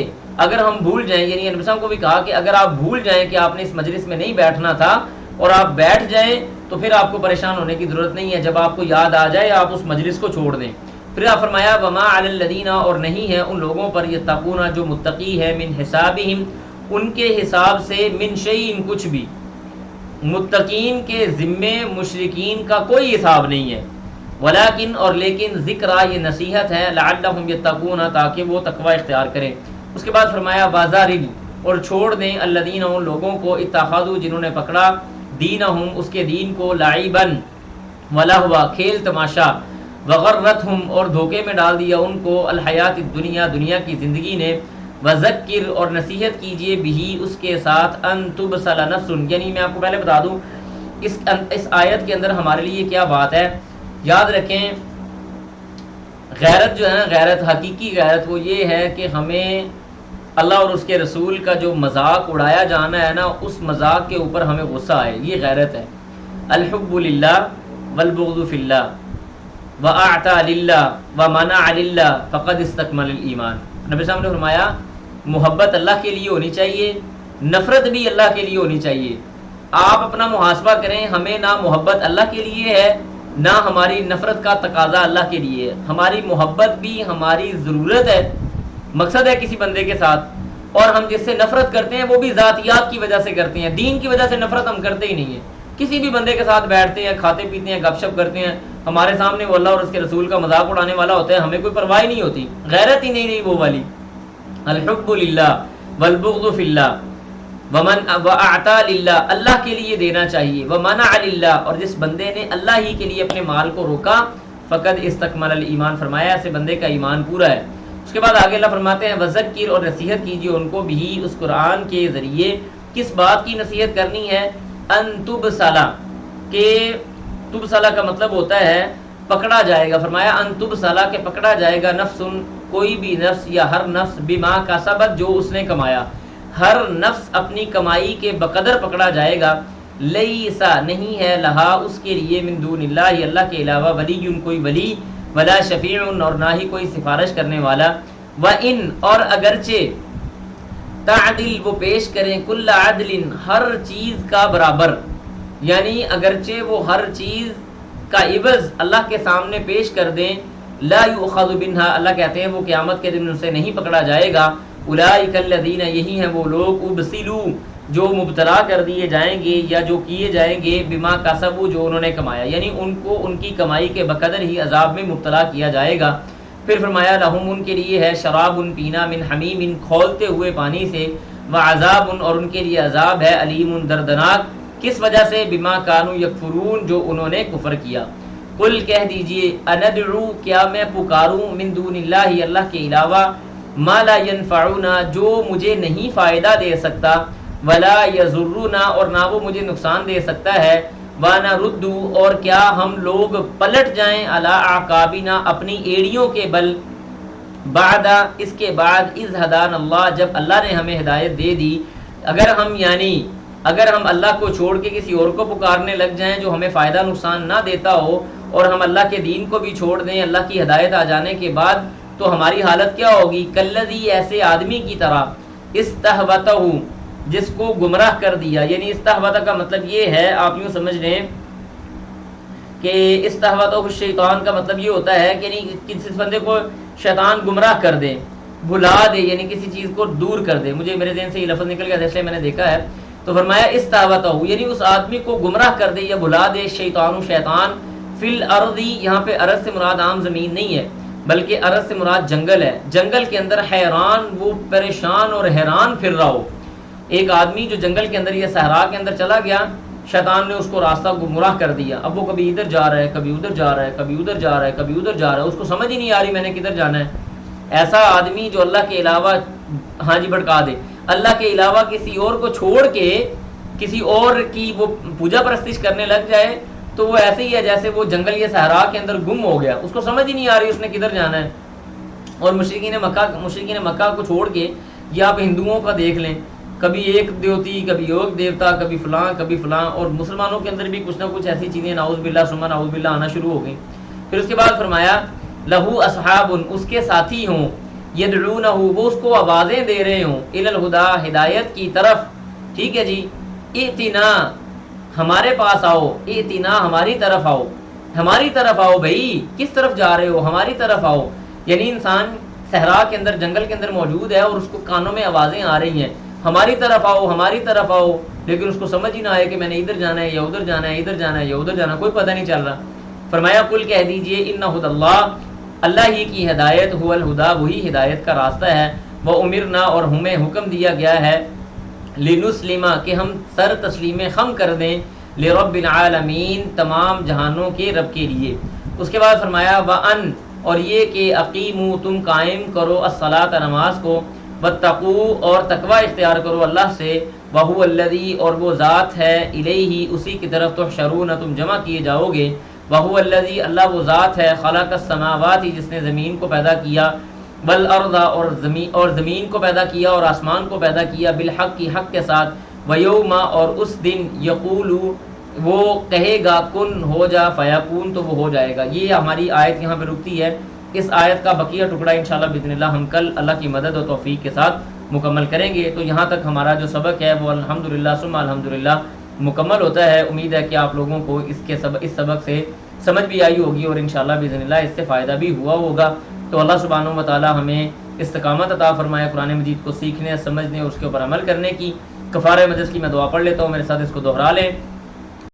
اگر ہم بھول جائیں، یعنی نبی صاحب کو بھی کہا کہ اگر آپ بھول جائیں کہ آپ نے اس مجلس میں نہیں بیٹھنا تھا اور آپ بیٹھ جائیں تو پھر آپ کو پریشان ہونے کی ضرورت نہیں ہے، جب آپ کو یاد آ جائے آپ اس مجلس کو چھوڑ دیں۔ پھر آپ فرمایا وما علی الذین اور نہیں ہے ان لوگوں پر یتقون جو متقی ہے من حسابہم ان کے حساب سے من شیء کچھ بھی، متقین کے ذمے مشرکین کا کوئی حساب نہیں ہے، ولیکن اور لیکن ذکرہ یہ نصیحت ہے لعلہم یتقون تاکہ وہ تقوی اختیار کریں۔ اس کے بعد فرمایا وازارل اور چھوڑ دیں الذین ان لوگوں کو اتخذوا جنہوں نے پکڑا دینہم اس کے دین کو لعبن ولہوا کھیل تماشا، وغرتہم اور دھوکے میں ڈال دیا ان کو الحیات الدنیا دنیا کی زندگی نے، وذکر اور نصیحت کیجئے بھی اس کے ساتھ ان تبصل نفس، یعنی میں آپ کو پہلے بتا دوں اس آیت کے اندر ہمارے لیے کیا بات ہے، یاد رکھیں غیرت جو ہے نا، غیرت حقیقی غیرت وہ یہ ہے کہ ہمیں اللہ اور اس کے رسول کا جو مذاق اڑایا جانا ہے نا اس مذاق کے اوپر ہمیں غصہ آئے، یہ غیرت ہے۔ الحب للہ والبغض فی اللہ واعطى للہ ومنع للہ فقد استکمل الایمان۔ نبی صاحب نے فرمایا محبت اللہ کے لیے ہونی چاہیے، نفرت بھی اللہ کے لیے ہونی چاہیے۔ آپ اپنا محاسبہ کریں، ہمیں نہ محبت اللہ کے لیے ہے نہ ہماری نفرت کا تقاضا اللہ کے لیے ہے، ہماری محبت بھی ہماری ضرورت ہے، مقصد ہے کسی بندے کے ساتھ، اور ہم جس سے نفرت کرتے ہیں وہ بھی ذاتیات کی وجہ سے کرتے ہیں، دین کی وجہ سے نفرت ہم کرتے ہی نہیں ہیں۔ کسی بھی بندے کے ساتھ بیٹھتے ہیں، کھاتے پیتے ہیں، گپ شپ کرتے ہیں، ہمارے سامنے وہ اللہ اور اس کے رسول کا مذاق اڑانے والا ہوتا ہے، ہمیں کوئی پرواہ نہیں ہوتی، غیرت ہی نہیں رہی وہ والی۔ الحب للہ والبغض فی اللہ ومن واعطى للہ، اللہ کے لیے دینا چاہیے، ومنع للہ اور جس بندے نے اللہ ہی کے لیے اپنے مال کو روکا فقد استکمل الایمان، فرمایا ایسے بندے کا ایمان پورا ہے۔ اس کے بعد آگے اللہ فرماتے ہیں وذکر اور نصیحت کیجیے ان کو بھی اس قرآن کے ذریعے، کس بات کی نصیحت کرنی ہے، ان تبصل کہ تبصل کا مطلب ہوتا ہے پکڑا جائے گا، فرمایا ان تبصل کہ پکڑا جائے گا نفس کوئی بھی نفس یا ہر نفس بما کسبت جو اس نے کمایا، ہر نفس اپنی کمائی کے بقدر پکڑا جائے گا، لیسا نہیں ہے لہا اس کے لیے من دون اللہ اللہ کے علاوہ ولی کوئی ولی، ولا شفیع اور نہ ہی کوئی سفارش کرنے والا، وان اور اگرچہ تعدل وہ پیش کریں کل عدل ہر چیز کا برابر، یعنی اگرچہ وہ ہر چیز کا عوض اللہ کے سامنے پیش کر دیں، لا یؤخذ منها اللہ کہتے ہیں وہ قیامت کے دن ان سے نہیں پکڑا جائے گا، اولئک الذین یہی ہیں وہ لوگ ابسلوا جو مبتلا کر دیے جائیں گے یا جو کیے جائیں گے بما کسبوا جو انہوں نے کمایا، یعنی ان کو ان کی کمائی کے بقدر ہی عذاب میں مبتلا کیا جائے گا۔ پھر فرمایا لہم ان کے لیے ہے شراب پینا من حمیم کھولتے ہوئے پانی سے، وعذاب اور ان کے لیے عذاب ہے علیم دردناک، کس وجہ سے بما کانوا یکفرون جو انہوں نے کفر کیا۔ قل کہہ دیجئے اندعو کیا میں پکاروں من دون اللہ اللہ کے علاوہ ما لا ینفعنا جو مجھے نہیں فائدہ دے سکتا، ولا یضرنا اور نہ وہ مجھے نقصان دے سکتا ہے، وَنَرُدُّ اور کیا ہم لوگ پلٹ جائیں علی اعقابنا اپنی ایڑیوں کے بل، بعد اس کے بعد اذ ہدانا اللہ جب اللہ نے ہمیں ہدایت دے دی، اگر ہم اللہ کو چھوڑ کے کسی اور کو پکارنے لگ جائیں جو ہمیں فائدہ نقصان نہ دیتا ہو، اور ہم اللہ کے دین کو بھی چھوڑ دیں اللہ کی ہدایت آ جانے کے بعد، تو ہماری حالت کیا ہوگی، کلذی ایسے آدمی کی طرح استہوتہ جس کو گمراہ کر دیا، یعنی استہوتہ کا مطلب یہ ہے آپ یوں سمجھ لیں کہ استہوتہ الشیطان کا مطلب یہ ہوتا ہے کہ یعنی کسی بندے کو شیطان گمراہ کر دے، بھلا دے، یعنی کسی چیز کو دور کر دے. میرے ذہن سے یہ لفظ نکل گیا، جیسے میں نے دیکھا ہے. تو فرمایا استہوتہ، یعنی اس آدمی کو گمراہ کر دے یا بھلا دے شیطان فی الارض. یہاں پہ ارض سے مراد عام زمین نہیں ہے، بلکہ ارض سے مراد جنگل ہے. جنگل کے اندر حیران، وہ پریشان اور حیران پھر رہا ہو. ایک آدمی جو جنگل کے اندر یا صحرا کے اندر چلا گیا، شیطان نے اس کو راستہ گمراہ کر دیا. اب وہ کبھی ادھر جا رہا ہے، کبھی ادھر جا رہا ہے، کبھی ادھر جا رہا ہے، کبھی ادھر جا رہا ہے، اس کو سمجھ ہی نہیں آ رہی میں نے کدھر جانا ہے. ایسا آدمی جو اللہ کے علاوہ بھٹکا دے، اللہ کے علاوہ کسی اور کو چھوڑ کے کسی اور کی وہ پوجا پرستش کرنے لگ جائے، تو وہ ایسے ہی ہے جیسے وہ جنگل یا صحرا کے اندر گم ہو گیا، اس کو سمجھ ہی نہیں آ رہی اس نے کدھر جانا ہے. اور مشرکین مکہ کو چھوڑ کے، یا آپ ہندوؤں کا دیکھ لیں، کبھی ایک دیوتی، کبھی ایک دیوتا، کبھی فلاں کبھی فلاں. اور مسلمانوں کے اندر بھی کچھ نہ کچھ ایسی چیزیں نعوذ باللہ ثم نعوذ باللہ آنا شروع ہو گئیں. پھر اس کے بعد فرمایا لہو اصحاب، اس کے ساتھی ہوں، یدعونہ، وہ اس کو آوازیں دے رہے ہوں، الی الہدی، ہدایت کی طرف. ٹھیک ہے جی. ائتنا، ہمارے پاس آؤ، ائتنا، ہماری طرف آؤ. ہماری طرف آؤ بھائی، کس طرف جا رہے ہو؟ ہماری طرف آؤ. یعنی انسان صحرا کے اندر، جنگل کے اندر موجود ہے اور اس کو کانوں میں آوازیں آ رہی ہیں، ہماری طرف آؤ، ہماری طرف آؤ، لیکن اس کو سمجھ ہی نہ آئے کہ میں نے ادھر جانا ہے یا ادھر جانا ہے، ادھر جانا ہے یا ادھر جانا ہے، کوئی پتہ نہیں چل رہا. فرمایا قل، کہہ دیجئے، ان ھدی اللہ، اللہ ہی کی ہدایت، هو الہدی، وہی ہدایت کا راستہ ہے. وامرنا، اور ہمیں حکم دیا گیا ہے، لنسلم، کہ ہم سر تسلیم خم کر دیں، لرب العالمین، تمام جہانوں کے رب کے لیے. اس کے بعد فرمایا وان، اور یہ کہ اقیموا، تم قائم کرو، الصلاۃ، نماز کو، واتقوا، اور تقوی اختیار کرو اللہ سے، وہو الذی، اور وہ ذات ہے، الیہ، اسی کی طرف، تحشرون، تم جمع کیے جاؤ گے. وہو الذی، اللہ وہ ذات ہے، خلق السماوات، جس نے زمین کو پیدا کیا، والارض، اور زمین کو پیدا کیا اور آسمان کو پیدا کیا، بالحق، کی حق کے ساتھ، ویوم، اور اس دن، یقول، وہ کہے گا، کن، ہو جا، فیکون، تو وہ ہو جائے گا. یہ ہماری آیت یہاں پہ رکتی ہے. اس آیت کا بقیہ ٹکڑا انشاءاللہ باذن اللہ ہم کل اللہ کی مدد اور توفیق کے ساتھ مکمل کریں گے. تو یہاں تک ہمارا جو سبق ہے وہ الحمدللہ ثم الحمدللہ مکمل ہوتا ہے. امید ہے کہ آپ لوگوں کو اس سبق سے سمجھ بھی آئی ہوگی اور انشاءاللہ باذن اللہ اس سے فائدہ بھی ہوا ہوگا. تو اللہ سبحانہ و تعالی ہمیں استقامت عطا فرمائے قرآن مجید کو سیکھنے، سمجھنے اور اس کے اوپر عمل کرنے کی. کفارہ مجلس کی میں دعا پڑھ لیتا ہوں، میرے ساتھ اس کو دہرا لیں.